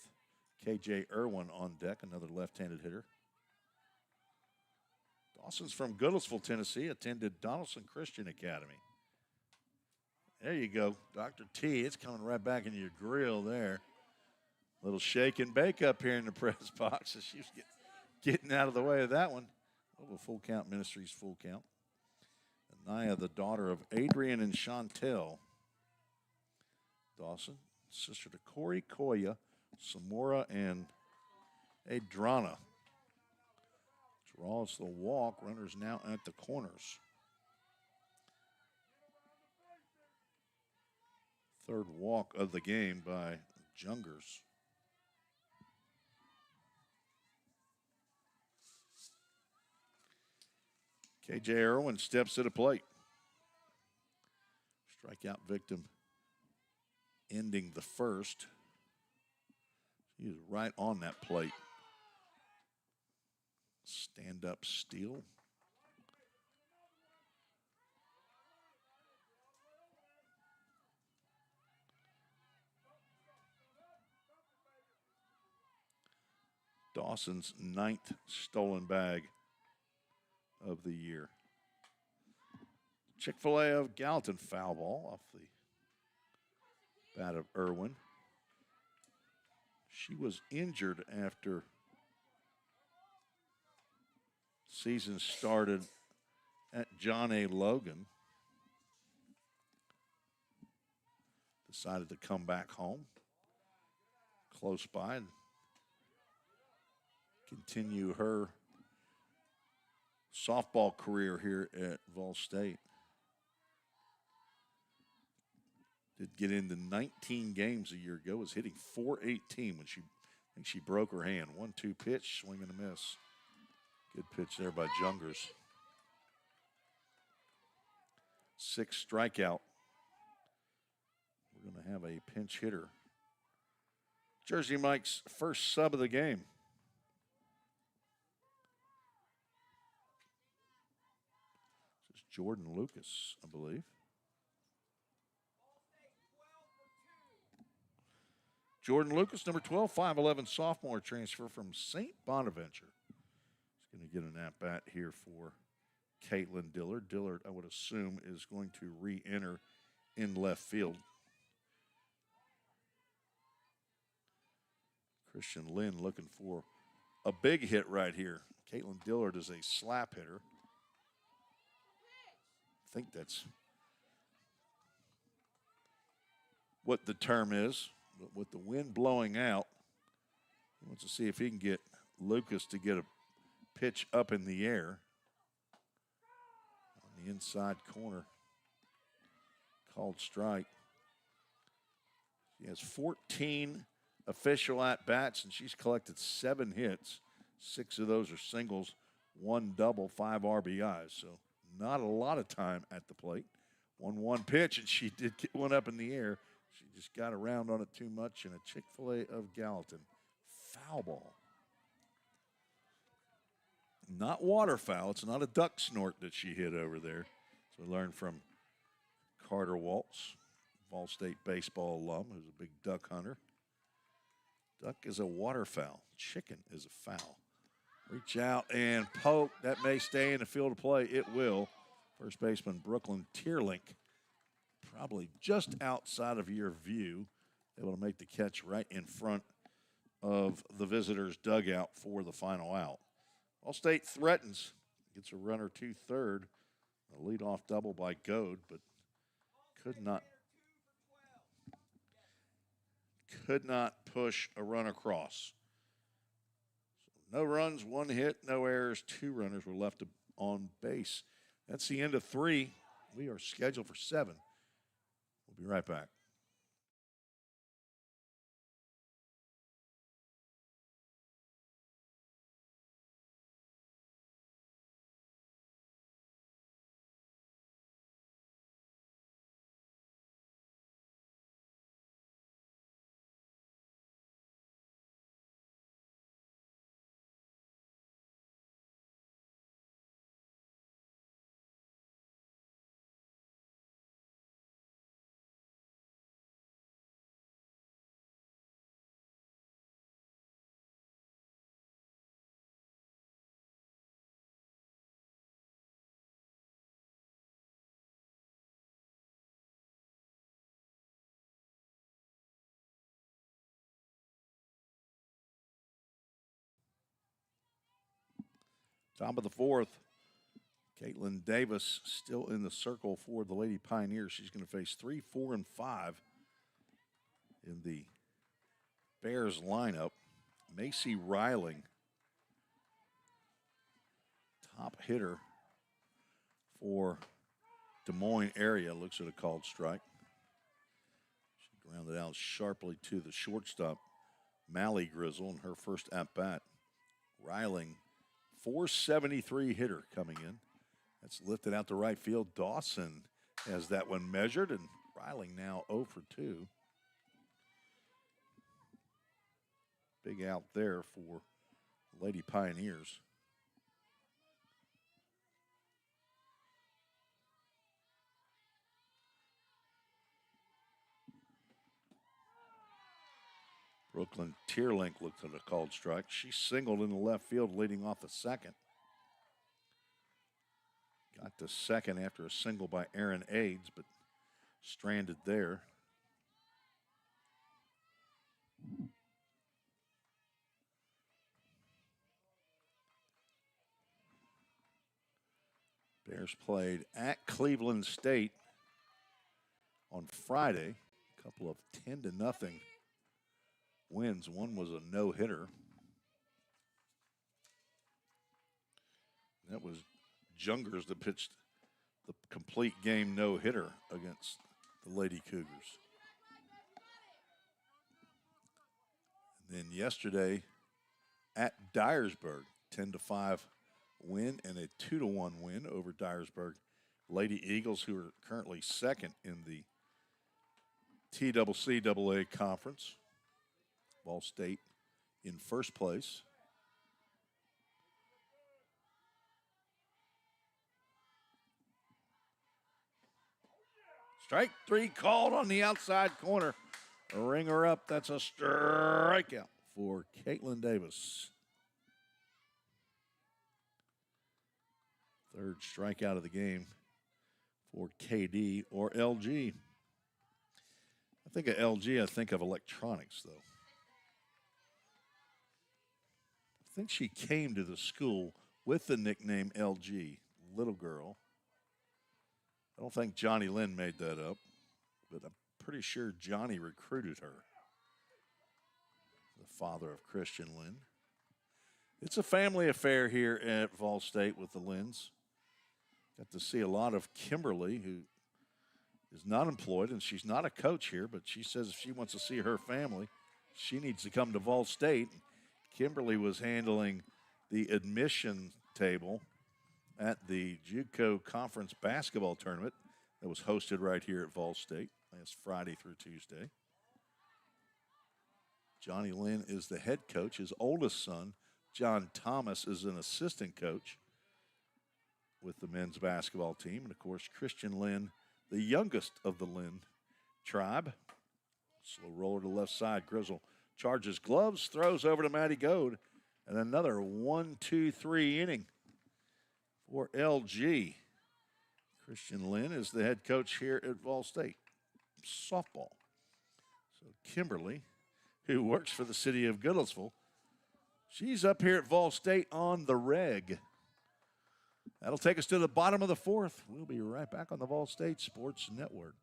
KJ Irwin on deck, another left-handed hitter. Dawson's from Goodlettsville, Tennessee, attended Donaldson Christian Academy. There you go, Dr. T. It's coming right back into your grill there. Little shake and bake up here in the press box as she's getting out of the way of that one. Oh, Full Count Ministries, Full Count. Anaya, the daughter of Adrian and Chantel Dawson, sister to Corey, Koya, Samora, and Adrana. Draws the walk. Runners now at the corners. Third walk of the game by Jungers. KJ Irwin steps to the plate. Strikeout victim ending the first. He is right on that plate. Stand-up steal. Dawson's 9th stolen bag of the year. Chick-fil-A of Gallatin, foul ball off the bat of Irwin. She was injured after season started at John A. Logan. Decided to come back home close by and continue her softball career here at VolState. Did get into 19 games a year ago. Was hitting .418 when I think she broke her hand. 1-2 pitch, swing and a miss. Good pitch there by Jungers. 6 strikeout. We're going to have a pinch hitter. Jersey Mike's first sub of the game. This is Jordan Lucas, I believe. Jordan Lucas, number 12, 5'11", sophomore transfer from St. Bonaventure. He's going to get an at-bat here for Caitlin Dillard. Dillard, I would assume, is going to re-enter in left field. Christian Lynn looking for a big hit right here. Caitlin Dillard is a slap hitter. I think that's what the term is. But with the wind blowing out, he wants to see if he can get Lucas to get a pitch up in the air. On the inside corner. Called strike. She has 14 official at-bats, and she's collected 7 hits. 6 of those are singles, 1 double, 5 RBIs. So not a lot of time at the plate. 1-1 pitch, and she did get one up in the air. She just got around on it too much, and a Chick-fil-A of Gallatin. Foul ball. Not waterfowl. It's not a duck snort that she hit over there. So we learned from Carter Waltz, VolState baseball alum, who's a big duck hunter. Duck is a waterfowl. Chicken is a fowl. Reach out and poke. That may stay in the field of play. It will. First baseman Brooklyn Tierlink, probably just outside of your view, able to make the catch right in front of the visitors' dugout for the final out. VolState threatens, gets a runner to third. A leadoff double by Goad, but Could not push a run across. So no runs, 1 hit, no errors, 2 runners were left on base. That's the end of 3. We are scheduled for 7. We'll be right back. Top of the 4th. Caitlin Davis still in the circle for the Lady Pioneers. She's going to face 3, 4, and 5 in the Bears lineup. Macy Riling, top hitter for Des Moines area, looks at a called strike. She grounded out sharply to the shortstop, Mally Grizzle, in her first at-bat. Riling, 473 hitter coming in. That's lifted out to right field. Dawson has that one measured, and Riling now 0 for 2. Big out there for Lady Pioneers. Brooklyn Tierlink looked at a called strike. She singled in the left field, leading off the 2nd. Got to 2nd after a single by Aaron Aids, but stranded there. Bears played at Cleveland State on Friday. A couple of 10-0 wins. One was a no-hitter. That was Jungers that pitched the complete game no-hitter against the Lady Cougars. And then yesterday at Dyersburg, 10-5 win and a 2-1 win over Dyersburg Lady Eagles, who are currently 2nd in the TCCAA conference. VolState in 1st place. Strike 3 called on the outside corner. A ringer up. That's a strikeout for Caitlin Davis. 3rd strikeout of the game for KD or LG. I think of LG, I think of electronics, though. I think she came to the school with the nickname LG, little girl. I don't think Johnny Lynn made that up, but I'm pretty sure Johnny recruited her, the father of Christian Lynn. It's a family affair here at VolState with the Lynns. Got to see a lot of Kimberly, who is not employed, and she's not a coach here, but she says if she wants to see her family, she needs to come to VolState. Kimberly was handling the admission table at the JUCO Conference basketball tournament that was hosted right here at VolState last Friday through Tuesday. Johnny Lynn is the head coach. His oldest son, John Thomas, is an assistant coach with the men's basketball team. And, of course, Christian Lynn, the youngest of the Lynn tribe. Slow roller to the left side. Grizzle charges gloves, throws over to Maddie Goad, and another 1-2-3 inning for LG. Christian Lynn is the head coach here at VolState softball. So Kimberly, who works for the city of Goodlettsville, she's up here at VolState on the reg. That'll take us to the bottom of the 4th. We'll be right back on the VolState Sports Network.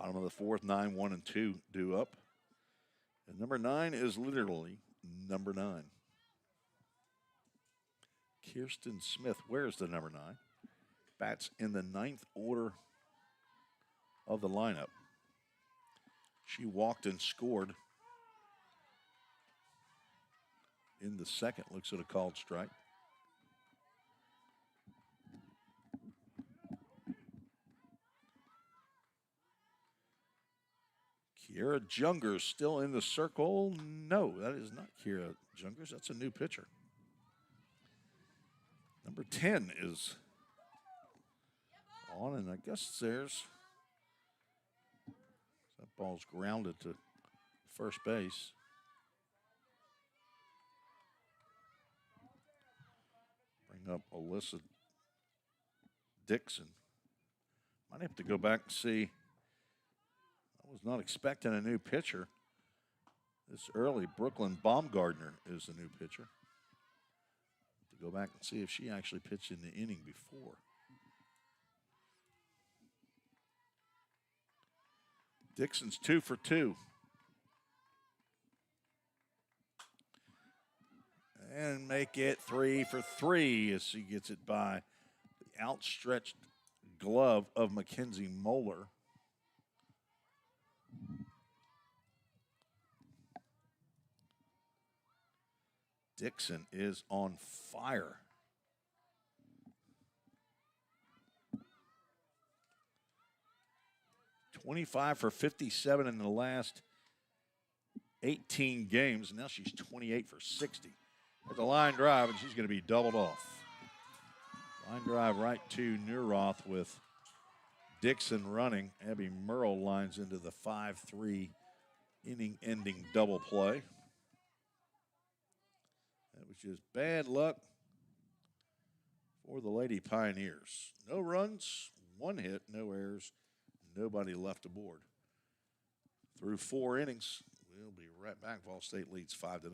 Bottom of the fourth, 9, 1, and 2 due up. And number 9 is literally number 9. Kirsten Smith, where's the number 9? Bats in the 9th order of the lineup. She walked and scored in the second. Looks at a called strike. Kiera Jungers still in the circle. No, that is not Kiera Jungers. That's a new pitcher. Number 10 is on, and I guess there's that ball's grounded to first base. Bring up Alyssa Dixon. Might have to go back and see. I was not expecting a new pitcher this early. Brooklyn Baumgartner is the new pitcher. To go back and see if she actually pitched in the inning before. Dixon's 2 for 2. And make it 3 for 3 as she gets it by the outstretched glove of Mackenzie Moeller. Dixon is on fire. .25 for 57 in the last 18 games. Now she's 28 for 60. There's a line drive, and she's going to be doubled off. Line drive right to Neuroth with Dixon running. Abby Merle lines into the 5-3 inning-ending double play. That was just bad luck for the Lady Pioneers. No runs, 1 hit, no errors, nobody left aboard. Through 4 innings, we'll be right back. VolState leads 5-0.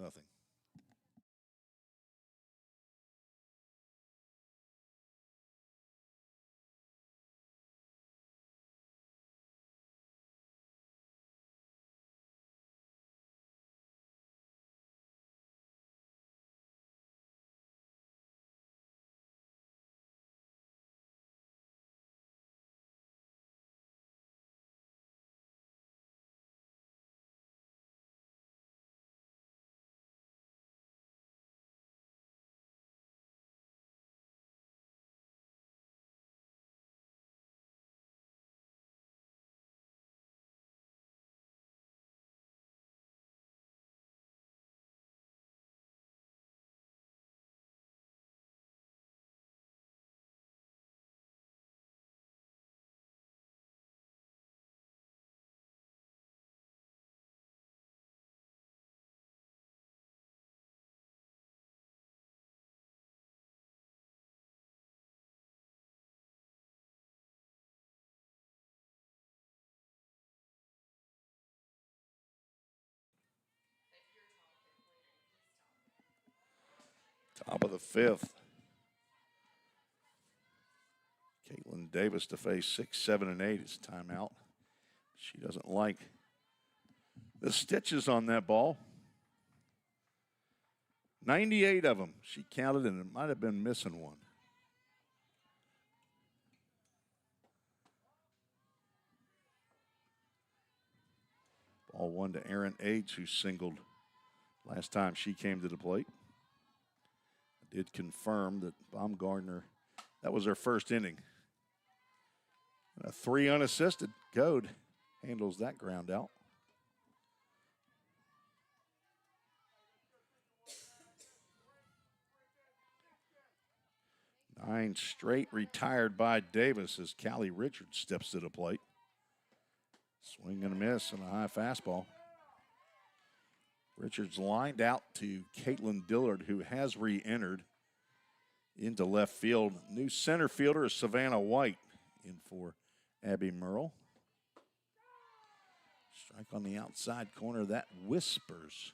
Top of the 5th. Caitlin Davis to face 6, 7, and 8. It's timeout. She doesn't like the stitches on that ball. 98 of them. She counted, and it might have been missing one. Ball 1 to Erin Aids, who singled last time she came to the plate. I did confirm that Baumgartner, that was her first inning. A 3 unassisted. Goad handles that ground out. 9 straight retired by Davis as Callie Richards steps to the plate. Swing and a miss and a high fastball. Richards lined out to Caitlin Dillard, who has re-entered into left field. New center fielder is Savannah White in for Abby Merle. Strike on the outside corner. That whispers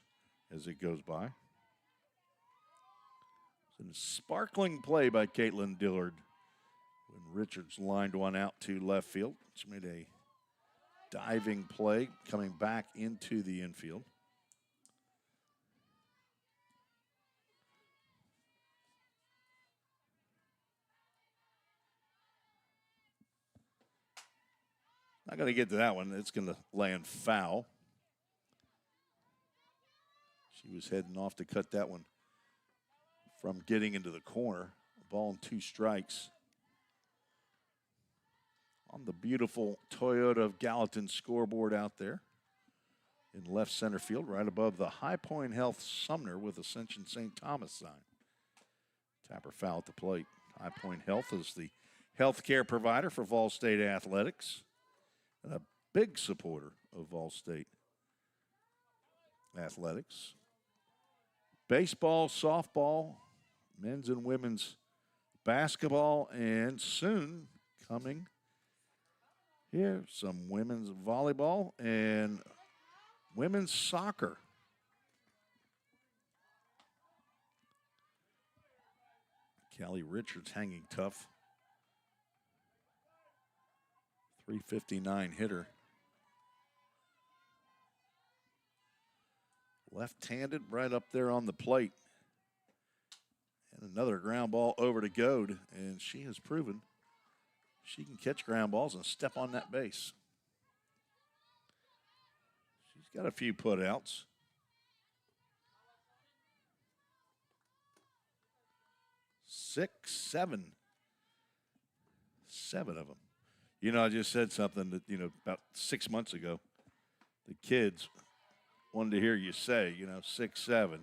as it goes by. It's a sparkling play by Caitlin Dillard when Richards lined one out to left field. She made a diving play coming back into the infield. Not going to get to that one. It's going to land foul. She was heading off to cut that one from getting into the corner. Ball and 2 strikes. On the beautiful Toyota of Gallatin scoreboard out there in left center field, right above the High Point Health Sumner with Ascension St. Thomas sign. Tapper foul at the plate. High Point Health is the healthcare provider for VolState Athletics and a big supporter of VolState Athletics. Baseball, softball, men's and women's basketball, and soon coming here, some women's volleyball and women's soccer. Callie Richards hanging tough. 359 hitter. Left-handed right up there on the plate. And another ground ball over to Goad, and she has proven she can catch ground balls and step on that base. She's got a few putouts. Seven of them. You know, I just said something that, about 6 months ago, the kids wanted to hear you say, 6, 7.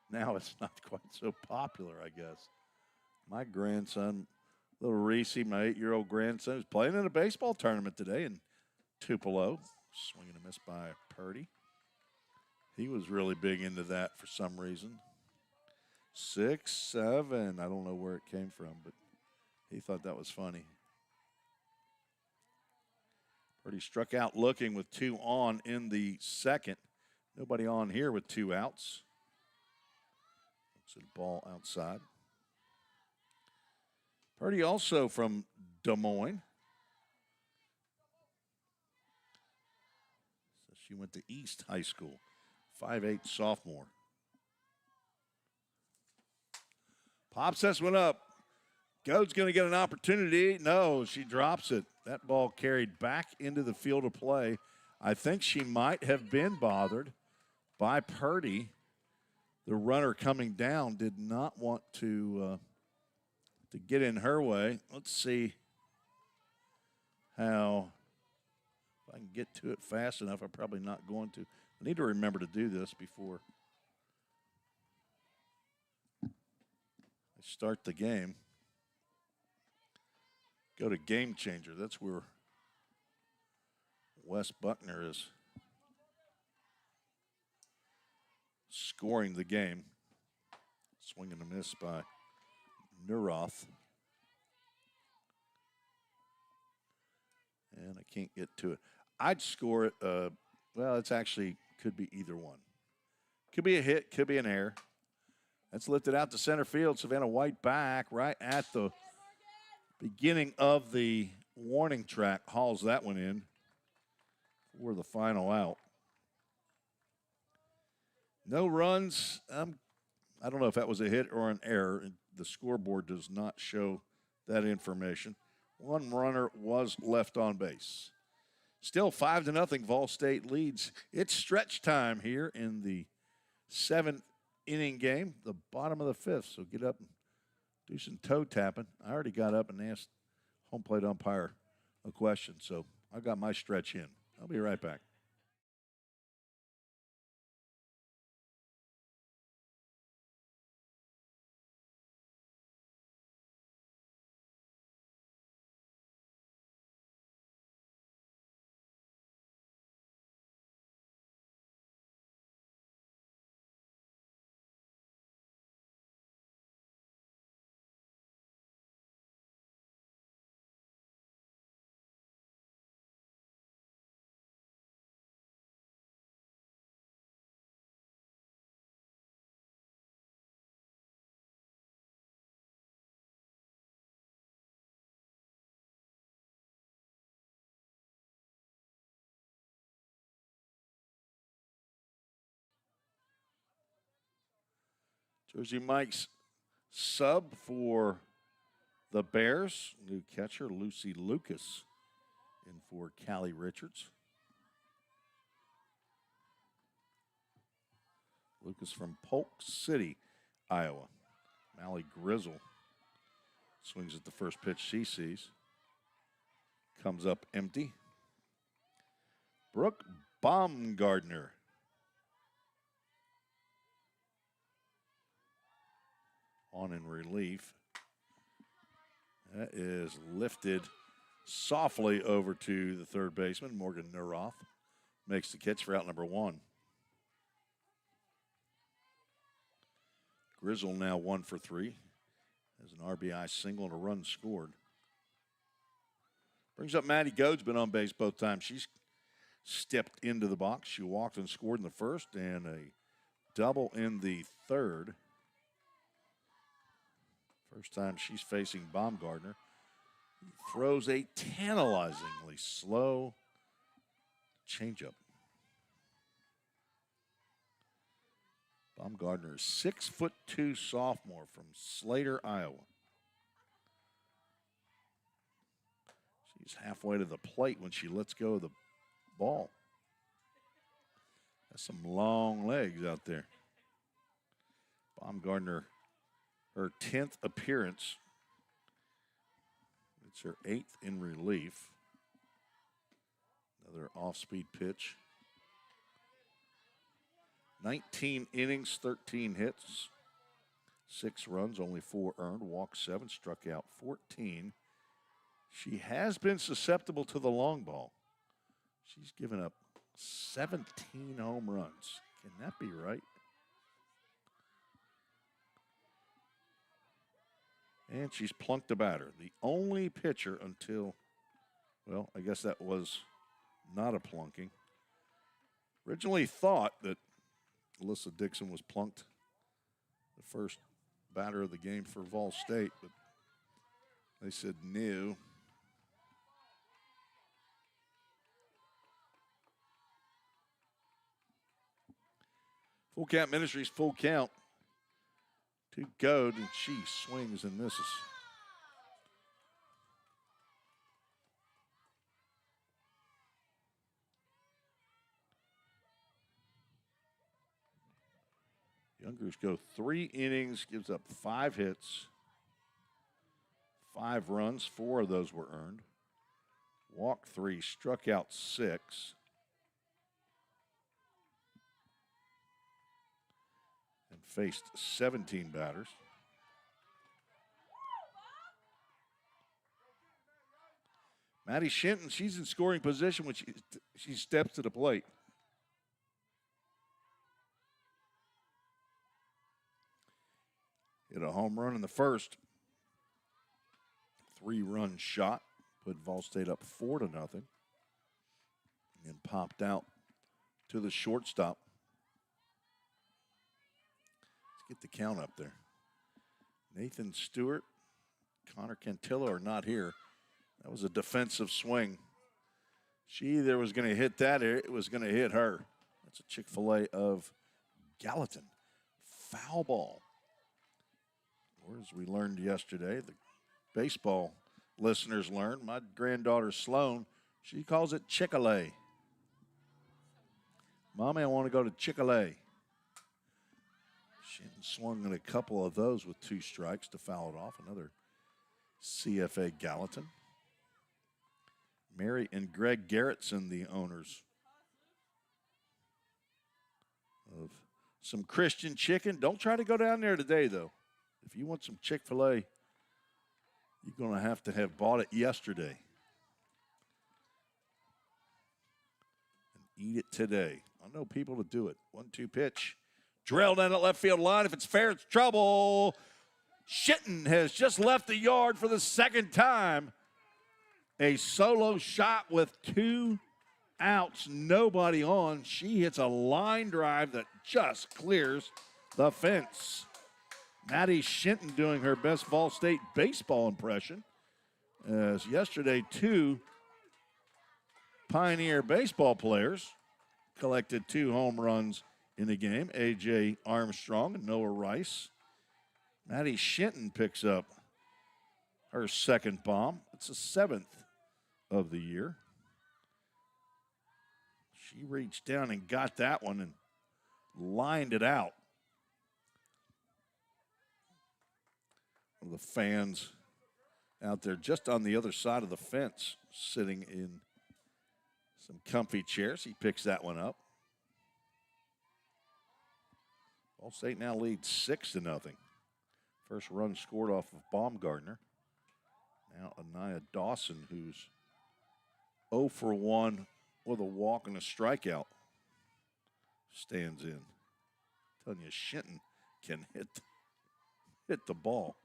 Now it's not quite so popular, I guess. My grandson, little Reese, my 8-year-old grandson, is playing in a baseball tournament today in Tupelo. Swinging a miss by Purdy. He was really big into that for some reason. 6, 7. I don't know where it came from, but he thought that was funny. Purdy struck out looking with 2 on in the second. Nobody on here with 2 outs. It's a ball outside. Purdy also from Des Moines. So she went to East High School. 5'8" sophomore. Pops this one up. Goad's going to get an opportunity. No, she drops it. That ball carried back into the field of play. I think she might have been bothered by Purdy. The runner coming down did not want to get in her way. Let's see how, if I can get to it fast enough. I'm probably not going to. I need to remember to do this before I start the game. Go to Game Changer. That's where Wes Buckner is scoring the game. Swing and a miss by Neuroth. And I can't get to it. I'd score it. Well, it's actually could be either one. Could be a hit, could be an error. That's lifted out to center field. Savannah White back right at the beginning of the warning track. Hauls that one in for the final out. No runs. I don't know if that was a hit or an error. The scoreboard does not show that information. 1 runner was left on base. Still 5-0. VolState leads. It's stretch time here in the 7th-inning game, the bottom of the 5th. So get up and do some toe tapping. I already got up and asked home plate umpire a question, so I got my stretch in. I'll be right back. Jersey Mike's sub for the Bears. New catcher, Lucy Lucas, in for Callie Richards. Lucas from Polk City, Iowa. Mally Grizzle swings at the first pitch she sees. Comes up empty. Brooke Baumgardner. On in relief. That is lifted softly over to the third baseman. Morgan Neuroth makes the catch for out number 1. Grizzle now 1 for 3. Has an RBI single and a run scored. Brings up Maddie Gode's been on base both times. She's stepped into the box. She walked and scored in the first and a double in the third. First time she's facing Baumgardner. Throws a tantalizingly slow changeup. Baumgardner is 6'2" sophomore from Slater, Iowa. She's halfway to the plate when she lets go of the ball. Has some long legs out there. Baumgardner, her 10th appearance. It's her 8th in relief. Another off-speed pitch. 19 innings, 13 hits, 6 runs, only 4 earned, walked 7, struck out 14. She has been susceptible to the long ball. She's given up 17 home runs. Can that be right? And she's plunked a batter. The only pitcher until, well, I guess that was not a plunking. Originally thought that Alyssa Dixon was plunked, the first batter of the game for VolState, but they said no. Full Count Ministries, full count to Gode, and she swings and misses. Youngers go 3 innings, gives up 5 hits, 5 runs, 4 of those were earned. Walked 3, struck out 6. And faced 17 batters. Maddie Shinton, she's in scoring position when she steps to the plate. Hit a home run in the first. 3-run shot. Put VolState up 4-0. And popped out to the shortstop. Let's get the count up there. Nathan Stewart, Connor Cantillo are not here. That was a defensive swing. She either was going to hit that or it was going to hit her. That's a Chick-fil-A of Gallatin. Foul ball. Or as we learned yesterday, the baseball listeners learned, my granddaughter Sloan, she calls it Chick-fil-A. Mommy, I want to go to Chick-fil-A. She swung in a couple of those with 2 strikes to foul it off. Another CFA Gallatin. Mary and Greg Garrettson, the owners of some Christian chicken. Don't try to go down there today, though. If you want some Chick-fil-A, you're going to have bought it yesterday. And eat it today. I know people to do it. 1-2 pitch. Drilled down at left field line. If it's fair, it's trouble. Shitten has just left the yard for the second time. A solo shot with 2 outs, nobody on. She hits a line drive that just clears the fence. Maddie Shinton doing her best VolState baseball impression. As yesterday, 2 Pioneer baseball players collected 2 home runs in the game. A.J. Armstrong and Noah Rice Maddie Shinton picks up her second bomb. It's the 7th of the year. She reached down and got that one and lined it out. The fans out there just on the other side of the fence, sitting in some comfy chairs. He picks that one up. VolState now leads 6-0. First run scored off of Baumgartner. Now Anaya Dawson, who's 0 for 1 with a walk and a strikeout, stands in. I'm telling you, Shinton can hit the ball.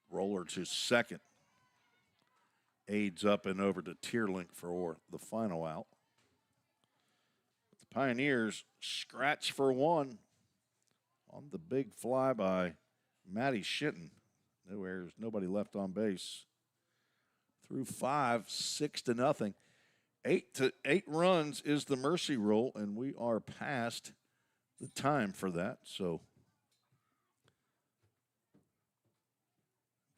Roller to second. Aids up and over to Tierlink for the final out. The Pioneers scratch for one on the big fly by Maddie Shinton. No errors, nobody left on base. Through 5, 6-0. 8 runs is the mercy rule, and we are past the time for that. So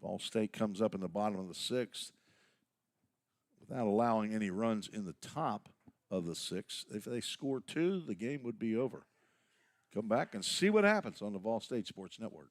VolState comes up in the bottom of the 6th without allowing any runs in the top of the 6th. If they score 2, the game would be over. Come back and see what happens on the VolState Sports Network.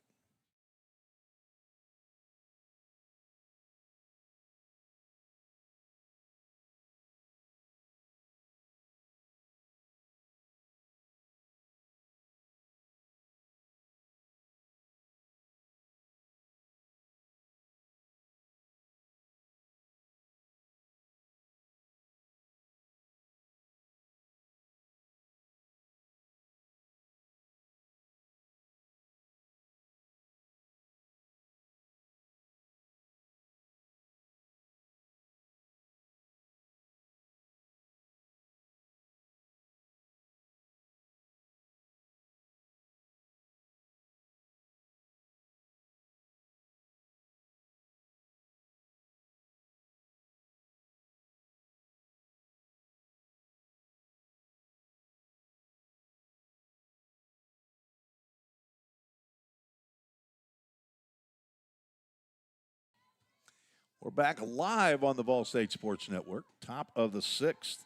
We're back live on the VolState Sports Network, top of the 6th.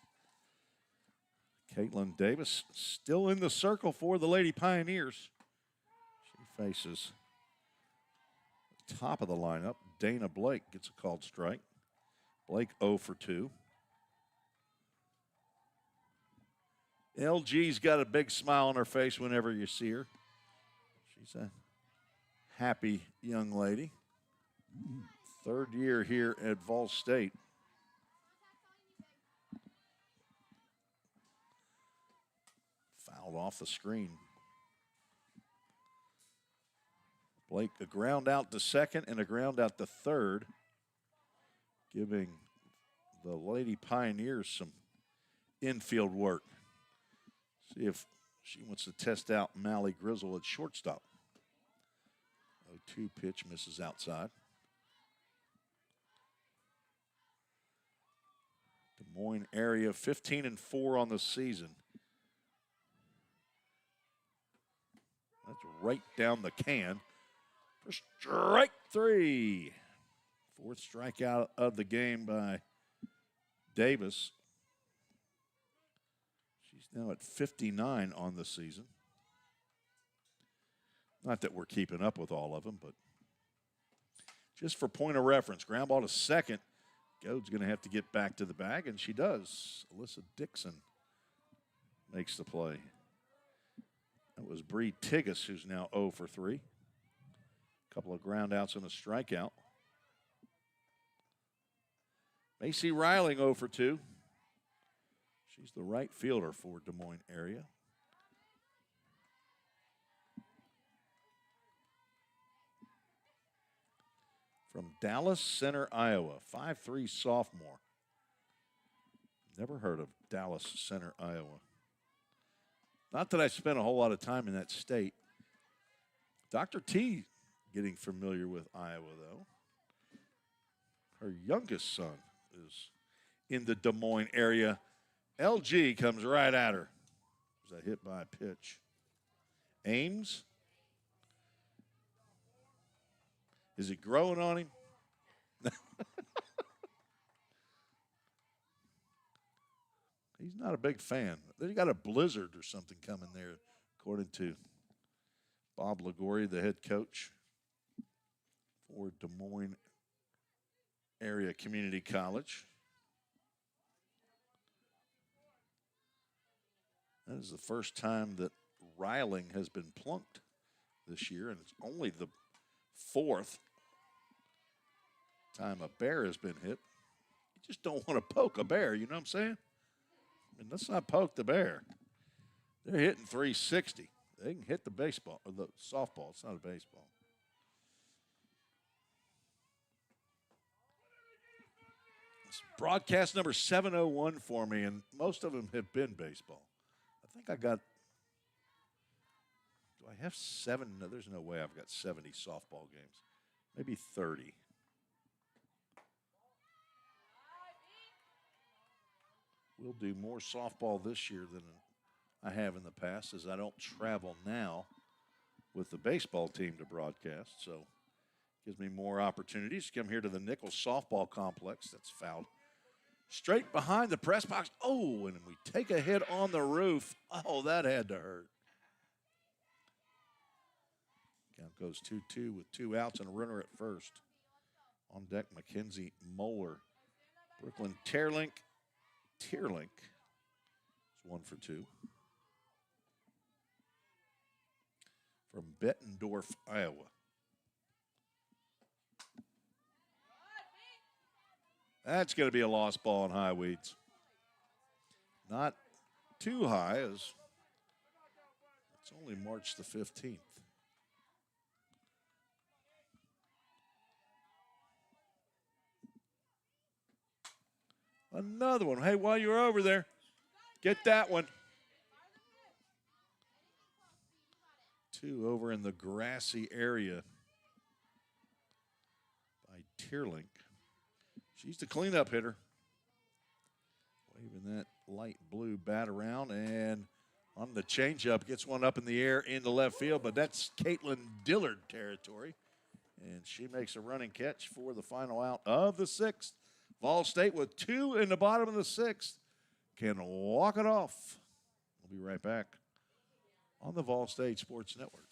Caitlin Davis still in the circle for the Lady Pioneers. She faces the top of the lineup. Dana Blake gets a called strike. Blake 0 for 2. LG's got a big smile on her face whenever you see her. She's a happy young lady. 3rd year here at VolState. Fouled off the screen. Blake, a ground out to second and a ground out to third, giving the Lady Pioneers some infield work. See if she wants to test out Mally Grizzle at shortstop. 0-2 pitch misses outside. Des Moines area 15-4 on the season. That's right down the can for strike 3. 4th strikeout of the game by Davis. She's now at 59 on the season. Not that we're keeping up with all of them, but just for point of reference, ground ball to second. Gode's going to have to get back to the bag, and she does. Alyssa Dixon makes the play. That was Bree Tigas, who's now 0 for 3. A couple of ground outs and a strikeout. Macy Riling 0 for 2. She's the right fielder for Des Moines area. From Dallas Center, Iowa, 5'3" sophomore. Never heard of Dallas Center, Iowa. Not that I spent a whole lot of time in that state. Dr. T getting familiar with Iowa, though. Her youngest son is in the Des Moines area. LG comes right at her. Was that hit by a pitch? Ames Is it growing on him? He's not a big fan. They got a blizzard or something coming there, according to Bob Ligori, the head coach for Des Moines Area Community College. That is the first time that Riling has been plunked this year, and it's only the fourth time a bear has been hit. You just don't want to poke a bear, you know what I'm saying? I mean, let's not poke the bear. They're hitting 360. They can hit the baseball or the softball. It's not a baseball. It's broadcast number 701 for me, and most of them have been baseball. I think I got. Do I have 7? No, there's no way I've got 70 softball games. Maybe 30. We'll do more softball this year than I have in the past, as I don't travel now with the baseball team to broadcast. So gives me more opportunities to come here to the Nichols softball complex. That's fouled straight behind the press box. Oh, and we take a hit on the roof. Oh, that had to hurt. Count goes 2-2 with 2 outs and a runner at first. On deck, Mackenzie Moeller. Brooklyn Tierlink is 1 for 2. From Bettendorf, Iowa. That's going to be a lost ball in high weeds. Not too high, as it's only March the 15th. Another one. Hey, while you're over there, get that one. 2 over in the grassy area by Tierlink. She's the cleanup hitter. Waving that light blue bat around, and on the changeup, gets one up in the air into left field, but that's Caitlin Dillard territory. And she makes a running catch for the final out of the 6th. VolState with 2 in the bottom of the 6th can walk it off. We'll be right back on the VolState Sports Network.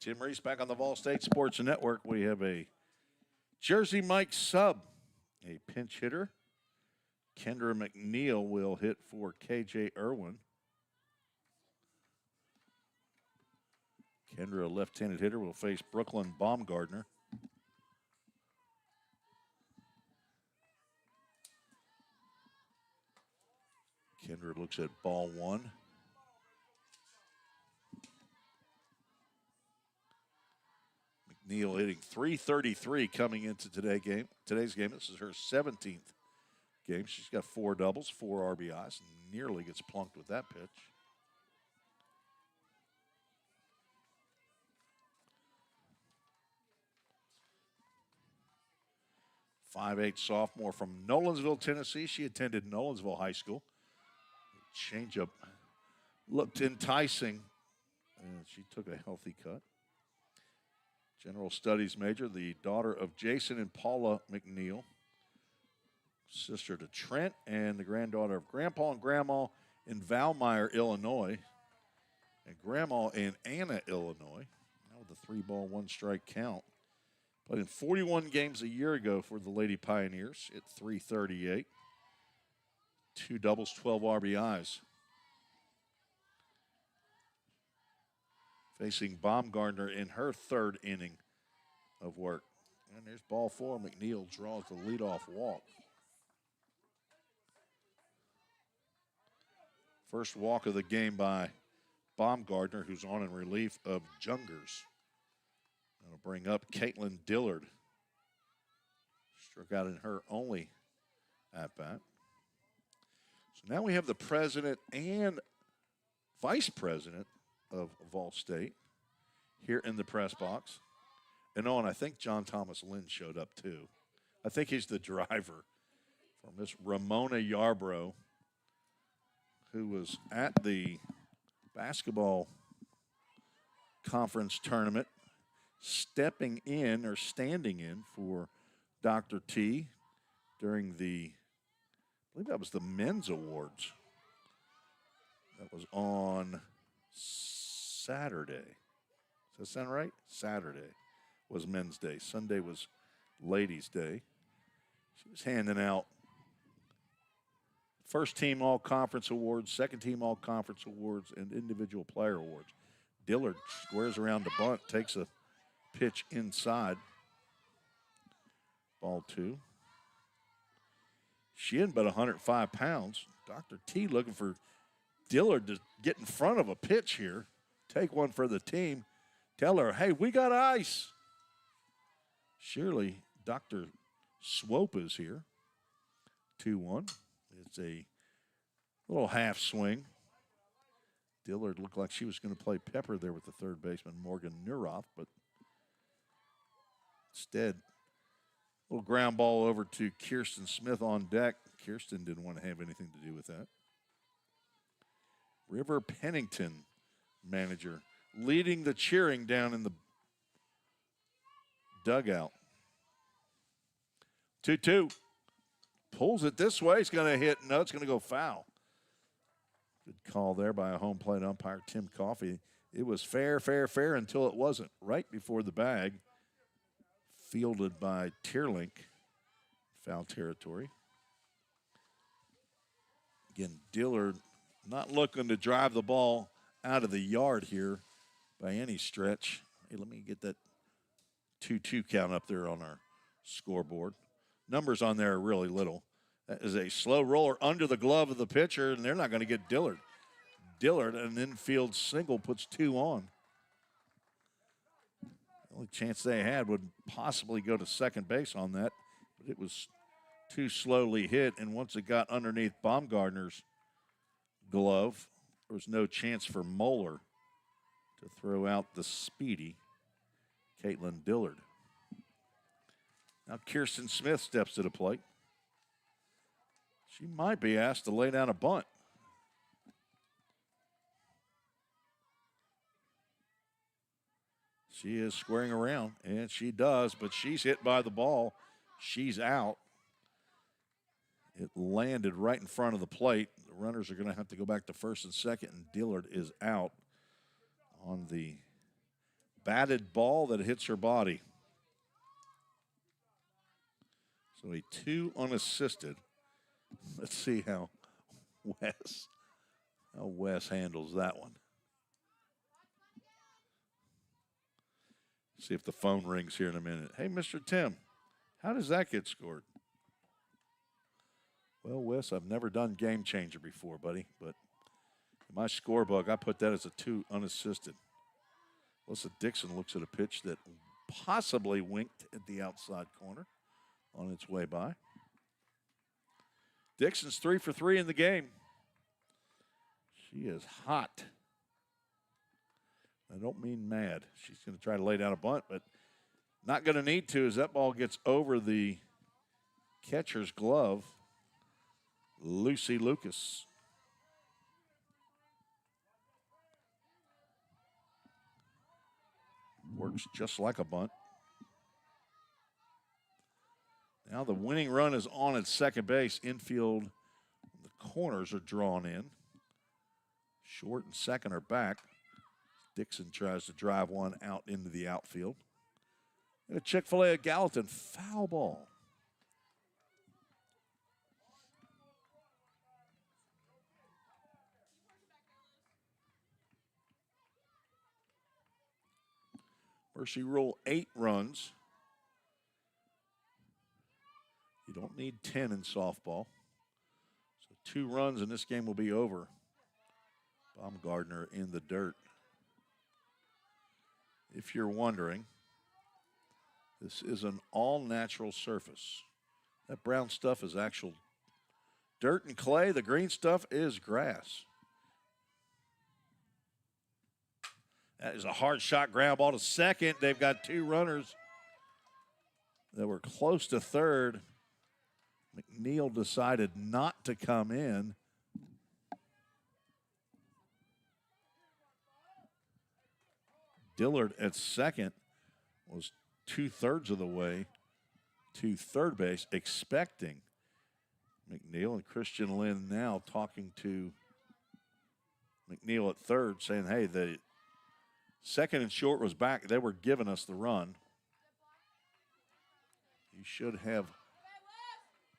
Tim Reese back on the VolState Sports Network. We have a Jersey Mike sub, a pinch hitter. Kendra McNeil will hit for KJ Irwin. Kendra, a left-handed hitter, will face Brooklyn Baumgardner. Kendra looks at ball 1. McNeil hitting .333 coming into today's game. This is her 17th game. She's got 4 doubles, 4 RBIs, and nearly gets plunked with that pitch. .58 sophomore from Nolensville, Tennessee. She attended Nolensville High School. Changeup looked enticing, and she took a healthy cut. General Studies major, the daughter of Jason and Paula McNeil, sister to Trent, and the granddaughter of Grandpa and Grandma in Valmeyer, Illinois, and Grandma in Anna, Illinois. Now with a 3-ball, 1-strike count. Played in 41 games a year ago for the Lady Pioneers at .338. 2 doubles, 12 RBIs. Facing Baumgartner in her 3rd inning of work. And there's ball 4. McNeil draws the leadoff walk. First walk of the game by Baumgartner, who's on in relief of Jungers. That'll bring up Caitlin Dillard. Struck out in her only at-bat. So now we have the president and vice president of VolState here in the press box. And I think John Thomas Lynn showed up too. I think he's the driver for Miss Ramona Yarbrough, who was at the basketball conference tournament, standing in for Dr. T during the, I believe that was the men's awards. That was on Saturday. Does that sound right? Saturday was men's day. Sunday was ladies' day. She was handing out first team all-conference awards, second team all-conference awards, and individual player awards. Dillard squares around the bunt, takes a pitch inside. Ball 2. She isn't but 105 pounds. Dr. T looking for Dillard to get in front of a pitch here. Take one for the team. Tell her, hey, we got ice. Surely Dr. Swope is here. 2-1. It's a little half swing. Dillard looked like she was going to play pepper there with the third baseman, Morgan Neuroth, but instead, a little ground ball over to Kirsten Smith on deck. Kirsten didn't want to have anything to do with that. River Pennington, manager, leading the cheering down in the dugout. 2-2. Pulls it this way. He's going to hit. No, it's going to go foul. Good call there by a home plate umpire, Tim Coffey. It was fair, fair, fair until it wasn't. Right before the bag. Fielded by Tierlink. Foul territory. Again, Dillard not looking to drive the ball out of the yard here by any stretch. Hey, let me get that 2-2 count up there on our scoreboard. Numbers on there are really little. That is a slow roller under the glove of the pitcher, and they're not going to get Dillard. Dillard, an infield single, puts 2 on. The only chance they had would possibly go to second base on that, but it was too slowly hit, and once it got underneath Baumgartner's glove, there was no chance for Moeller to throw out the speedy Caitlin Dillard. Now Kirsten Smith steps to the plate. She might be asked to lay down a bunt. She is squaring around, and she does, but she's hit by the ball. She's out. It landed right in front of the plate. The runners are going to have to go back to first and second, and Dillard is out on the batted ball that hits her body. So a 2 unassisted. Let's see how Wes handles that one. See if the phone rings here in a minute. Hey, Mr. Tim, how does that get scored? Well, Wes, I've never done game changer before, buddy, but in my scorebook, I put that as a 2 unassisted. Melissa Dixon looks at a pitch that possibly winked at the outside corner on its way by. Dixon's 3 for 3 in the game. She is hot. I don't mean mad. She's going to try to lay down a bunt, but not going to need to as that ball gets over the catcher's glove. Lucy Lucas. Works just like a bunt. Now the winning run is on at second base. Infield, the corners are drawn in. Short and second are back. Dixon tries to drive one out into the outfield. And a Chick-fil-A at Gallatin, foul ball. Mercy rule, 8 runs. You don't need 10 in softball. So 2 runs and this game will be over. Baumgartner in the dirt. If you're wondering, this is an all-natural surface. That brown stuff is actual dirt and clay. The green stuff is grass. That is a hard shot, ground ball to second. They've got 2 runners that were close to third. McNeil decided not to come in. Dillard at second was 2/3 of the way to third base, expecting McNeil. And Christian Lynn now talking to McNeil at third, saying, hey, the second and short was back. They were giving us the run. You should have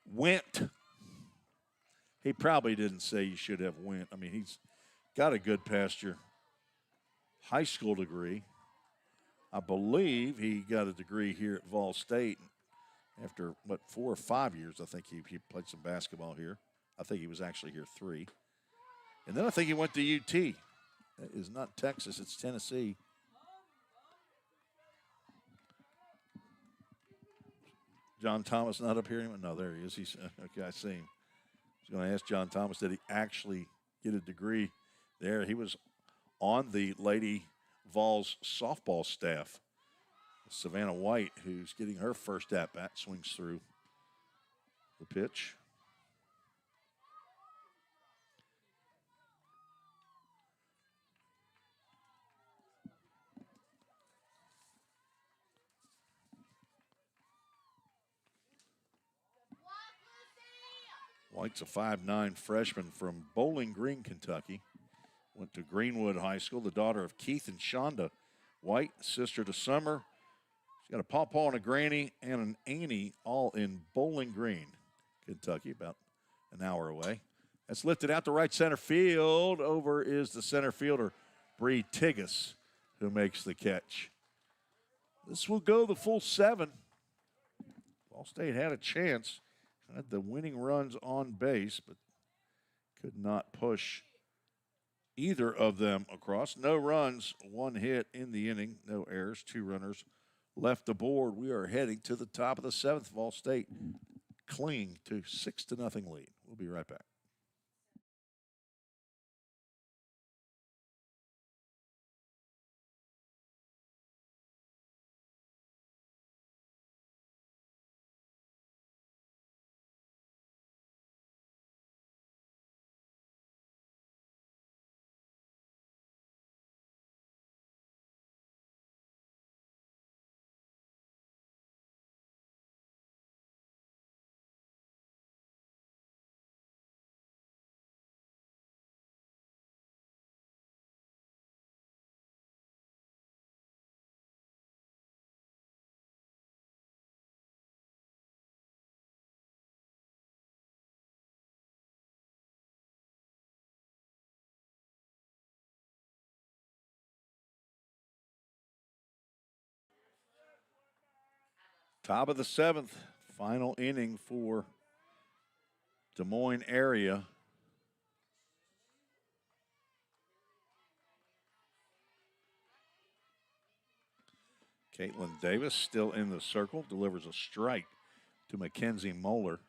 went. He probably didn't say you should have went. I mean, he's got a good pasture high school degree. I believe he got a degree here at VolState after, 4 or 5 years. I think he played some basketball here. I think he was actually here 3. And then I think he went to UT. That is not Texas, it's Tennessee. John Thomas not up here? No, there he is. He's okay, I see him. I was going to ask John Thomas, did he actually get a degree there? He was on the Lady Vols softball staff. Savannah White, who's getting her first at-bat, swings through the pitch. White's a 5'9" freshman from Bowling Green, Kentucky. Went to Greenwood High School, the daughter of Keith and Shonda White, sister to Summer. She's got a pawpaw and a granny and an Annie, all in Bowling Green, Kentucky, about an hour away. That's lifted out to right center field. Over is the center fielder, Bree Tigas, who makes the catch. This will go the full 7. VolState had a chance. Had the winning runs on base, but could not push either of them across. No runs, 1 hit in the inning, no errors, 2 runners left aboard. We are heading to the top of the 7th. VolState clinging to 6-0 lead. We'll be right back. Top of the 7th, final inning for Des Moines area. Caitlin Davis still in the circle, delivers a strike to Mackenzie Moeller.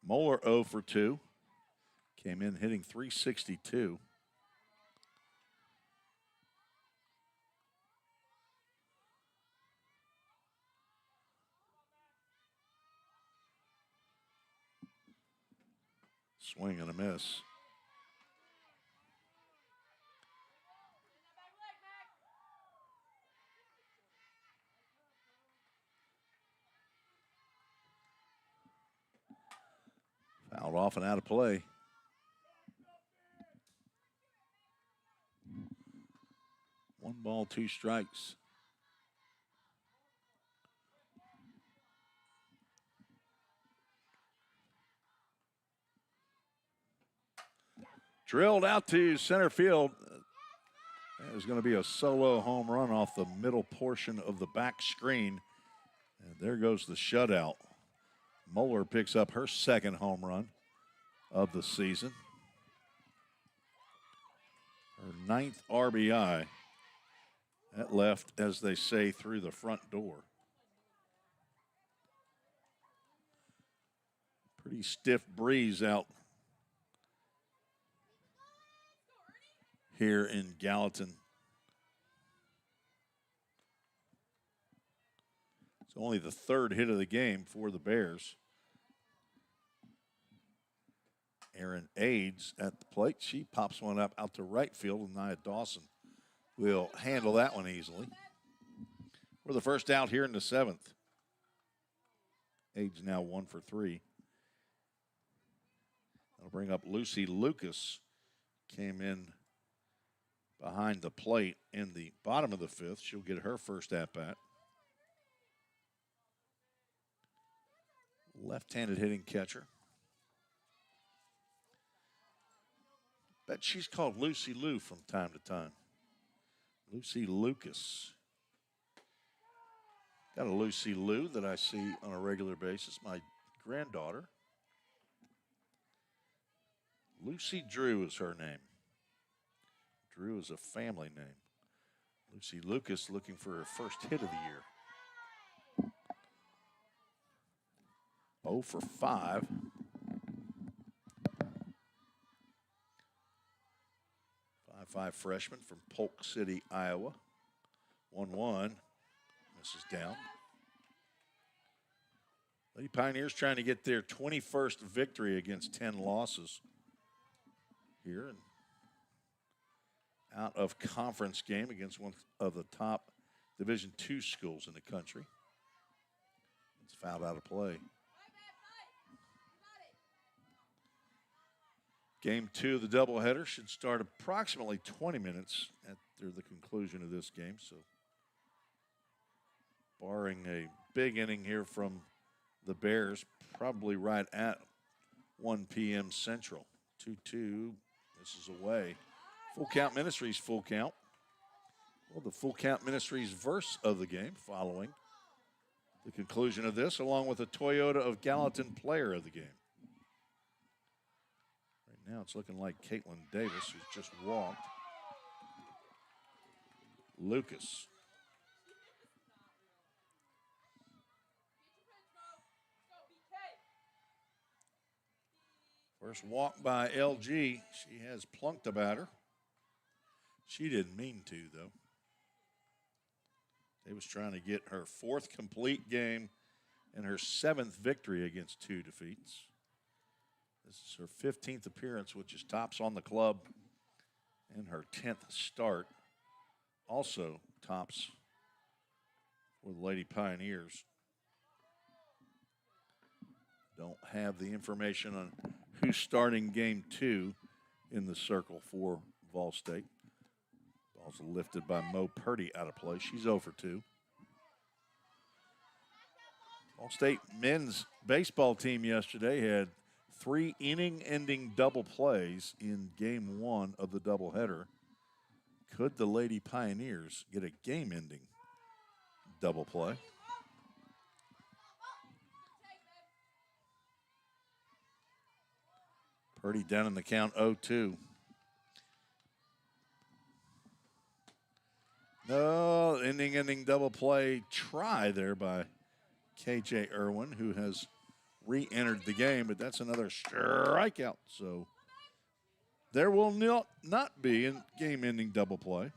Moeller 0 for 2. Came in hitting .362. Swing and a miss. Fouled off and out of play. One ball, two strikes. Drilled out to center field. There's going to be a solo home run off the middle portion of the back screen. And there goes the shutout. Moeller picks up her second home run of the season. Her 9th RBI. That left, as they say, through the front door. Pretty stiff breeze out here in Gallatin. It's only the 3rd hit of the game for the Bears. Erin Aids at the plate. She pops one up out to right field, and Nia Dawson will handle that one easily. For the first out here in the 7th. Aids now 1 for 3. That'll bring up Lucy Lucas. Came in behind the plate in the bottom of the 5th. She'll get her first at-bat. Left-handed hitting catcher. Bet she's called Lucy Lou from time to time. Lucy Lucas. Got a Lucy Lou that I see on a regular basis. My granddaughter. Lucy Drew is her name. Drew is a family name. Lucy Lucas looking for her first hit of the year. 0 for 5. 5'5" freshman from Polk City, Iowa. 1-1. Misses down. Lady Pioneers trying to get their 21st victory against 10 losses here. And out of conference game against one of the top Division II schools in the country. It's fouled out of play. Game 2 of the doubleheader should start approximately 20 minutes after the conclusion of this game. So, barring a big inning here from the Bears, probably right at 1 p.m. Central. 2-2. This is away. Full Count Ministries, full count. Well, the Full Count Ministries verse of the game following the conclusion of this, along with a Toyota of Gallatin player of the game. Now it's looking like Caitlin Davis, who's just walked. Lucas. First walk by LG. She has plunked a batter. She didn't mean to, though. Davis trying to get her 4th complete game and her 7th victory against 2 defeats. This is her 15th appearance, which is tops on the club, and her 10th start. Also tops for the Lady Pioneers. Don't have the information on who's starting game 2 in the circle for VolState. Ball's lifted by Mo Purdy out of play. She's 0 for 2. VolState men's baseball team yesterday had 3 inning-ending double plays in game 1 of the doubleheader. Could the Lady Pioneers get a game-ending double play? Purdy down in the count, 0-2. No, inning-ending double play try there by KJ Irwin, who has re-entered the game, but that's another strikeout. So there will not be a game-ending double play.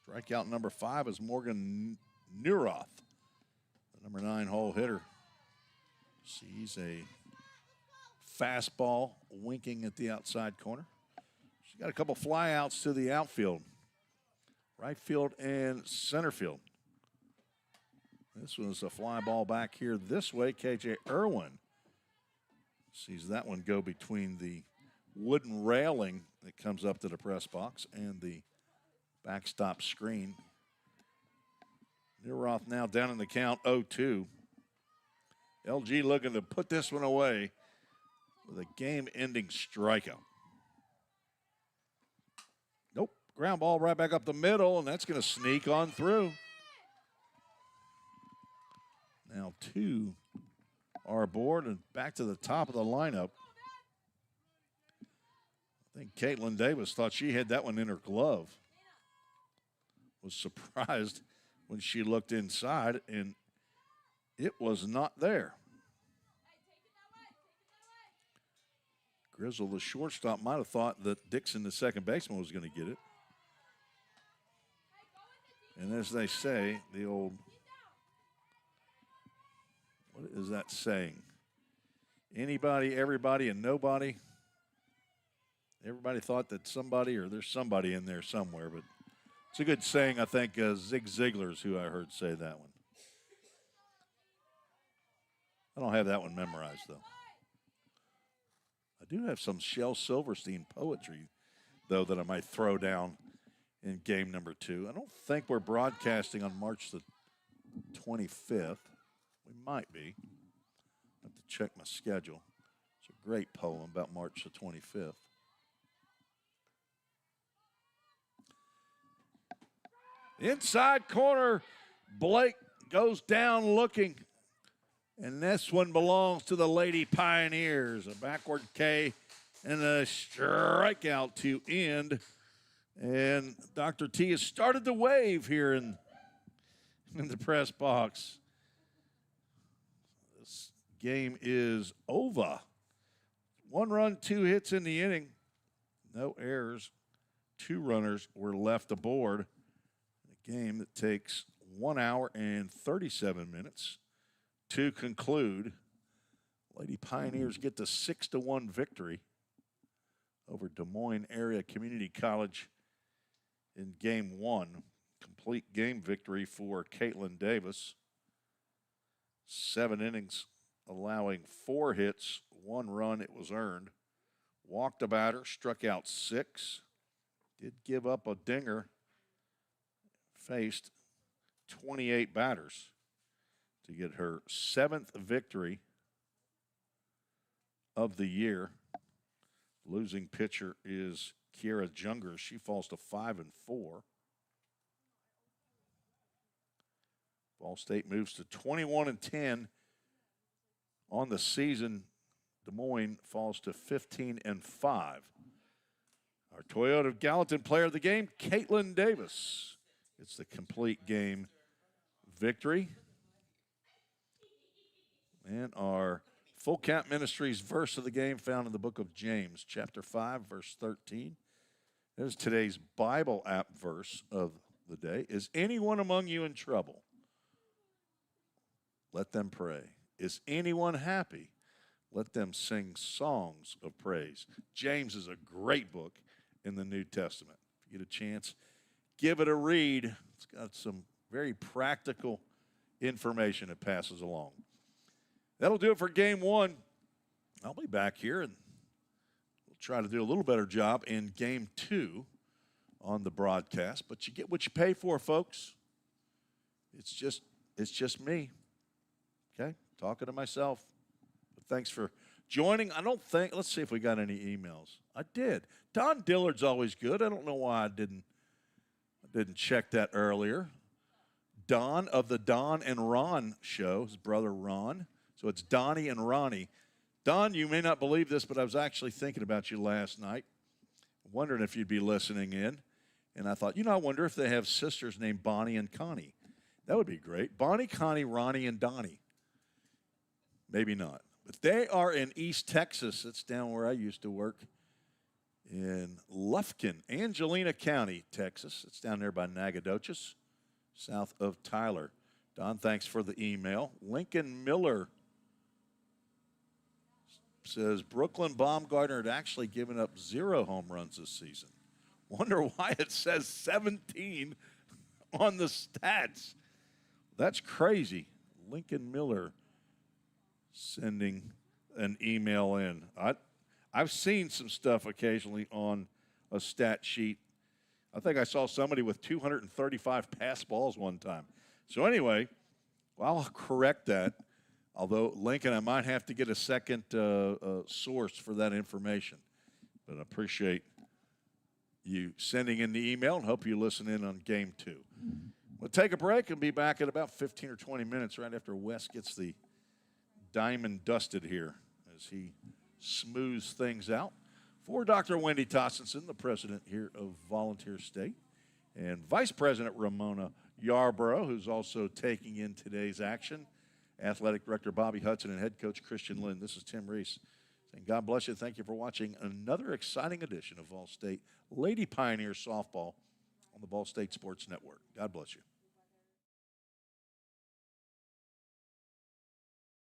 Strikeout number 5 is Morgan Neuroth, the number 9 hole hitter. Sees a fastball winking at the outside corner. She's got a couple flyouts to the outfield, right field and center field. This was a fly ball back here this way. KJ Irwin sees that one go between the wooden railing that comes up to the press box and the backstop screen. Neuroth now down in the count 0-2. LG looking to put this one away with a game-ending strikeout. Nope, ground ball right back up the middle, and that's going to sneak on through. Now 2 are aboard and back to the top of the lineup. I think Caitlin Davis thought she had that one in her glove. Was surprised when she looked inside, and it was not there. Grizzle, the shortstop, might have thought that Dixon, the second baseman, was going to get it. And as they say, the old, what is that saying? Anybody, everybody, and nobody. Everybody thought that somebody, or there's somebody in there somewhere, but it's a good saying. I think Zig Ziglar's who I heard say that one. I don't have that one memorized, though. I do have some Shel Silverstein poetry, though, that I might throw down in game number 2. I don't think we're broadcasting on March the 25th. We might be. I have to check my schedule. It's a great poem about March the 25th. Inside corner, Blake goes down looking. And this one belongs to the Lady Pioneers. A backward K and a strikeout to end. And Dr. T has started the wave here in the press box. This game is over. 1 run, 2 hits in the inning. No errors. 2 runners were left aboard. A game that takes 1 hour and 37 minutes to conclude. Lady Pioneers get the 6-1 victory over Des Moines Area Community College in game 1. Complete game victory for Caitlin Davis. 7 innings, allowing 4 hits, 1 run. It was earned. Walked a batter, struck out 6. Did give up a dinger. Faced 28 batters to get her 7th victory of the year. Losing pitcher is Kiera Junger. She falls to 5-4. VolState moves to 21-10 on the season. Des Moines falls to 15-5. Our Toyota Gallatin player of the game, Caitlin Davis. It's the complete game victory. And our Full Count Ministries verse of the game found in the book of James, chapter 5, verse 13. There's today's Bible app verse of the day. Is anyone among you in trouble? Let them pray. Is anyone happy? Let them sing songs of praise. James is a great book in the New Testament. If you get a chance, give it a read. It's got some very practical information it passes along. That'll do it for game 1. I'll be back here, and we'll try to do a little better job in game 2 on the broadcast. But you get what you pay for, folks. It's just me. Okay? Talking to myself. But thanks for joining. Let's see if we got any emails. I did. Don Dillard's always good. I don't know why I didn't check that earlier. Don of the Don and Ron show, his brother Ron. So it's Donnie and Ronnie. Don, you may not believe this, but I was actually thinking about you last night, wondering if you'd be listening in. And I thought, I wonder if they have sisters named Bonnie and Connie. That would be great. Bonnie, Connie, Ronnie, and Donnie. Maybe not. But they are in East Texas. That's down where I used to work in Lufkin, Angelina County, Texas. It's down there by Nacogdoches, south of Tyler. Don, thanks for the email. Lincoln Miller says Brooklyn Baumgartner had actually given up 0 home runs this season. Wonder why it says 17 on the stats. That's crazy. Lincoln Miller sending an email in. I've seen some stuff occasionally on a stat sheet. I think I saw somebody with 235 pass balls one time. So anyway, well, I'll correct that. Although, Lincoln, I might have to get a second source for that information. But I appreciate you sending in the email and hope you listen in on game 2. We'll take a break and be back in about 15 or 20 minutes right after Wes gets the diamond dusted here as he smooths things out. For Dr. Wendy Tossenson, the president here of Volunteer State, and Vice President Ramona Yarborough, who's also taking in today's action, Athletic Director Bobby Hudson, and Head Coach Christian Lynn. This is Tim Reese saying God bless you. Thank you for watching another exciting edition of VolState Lady Pioneer Softball on the VolState Sports Network. God bless you.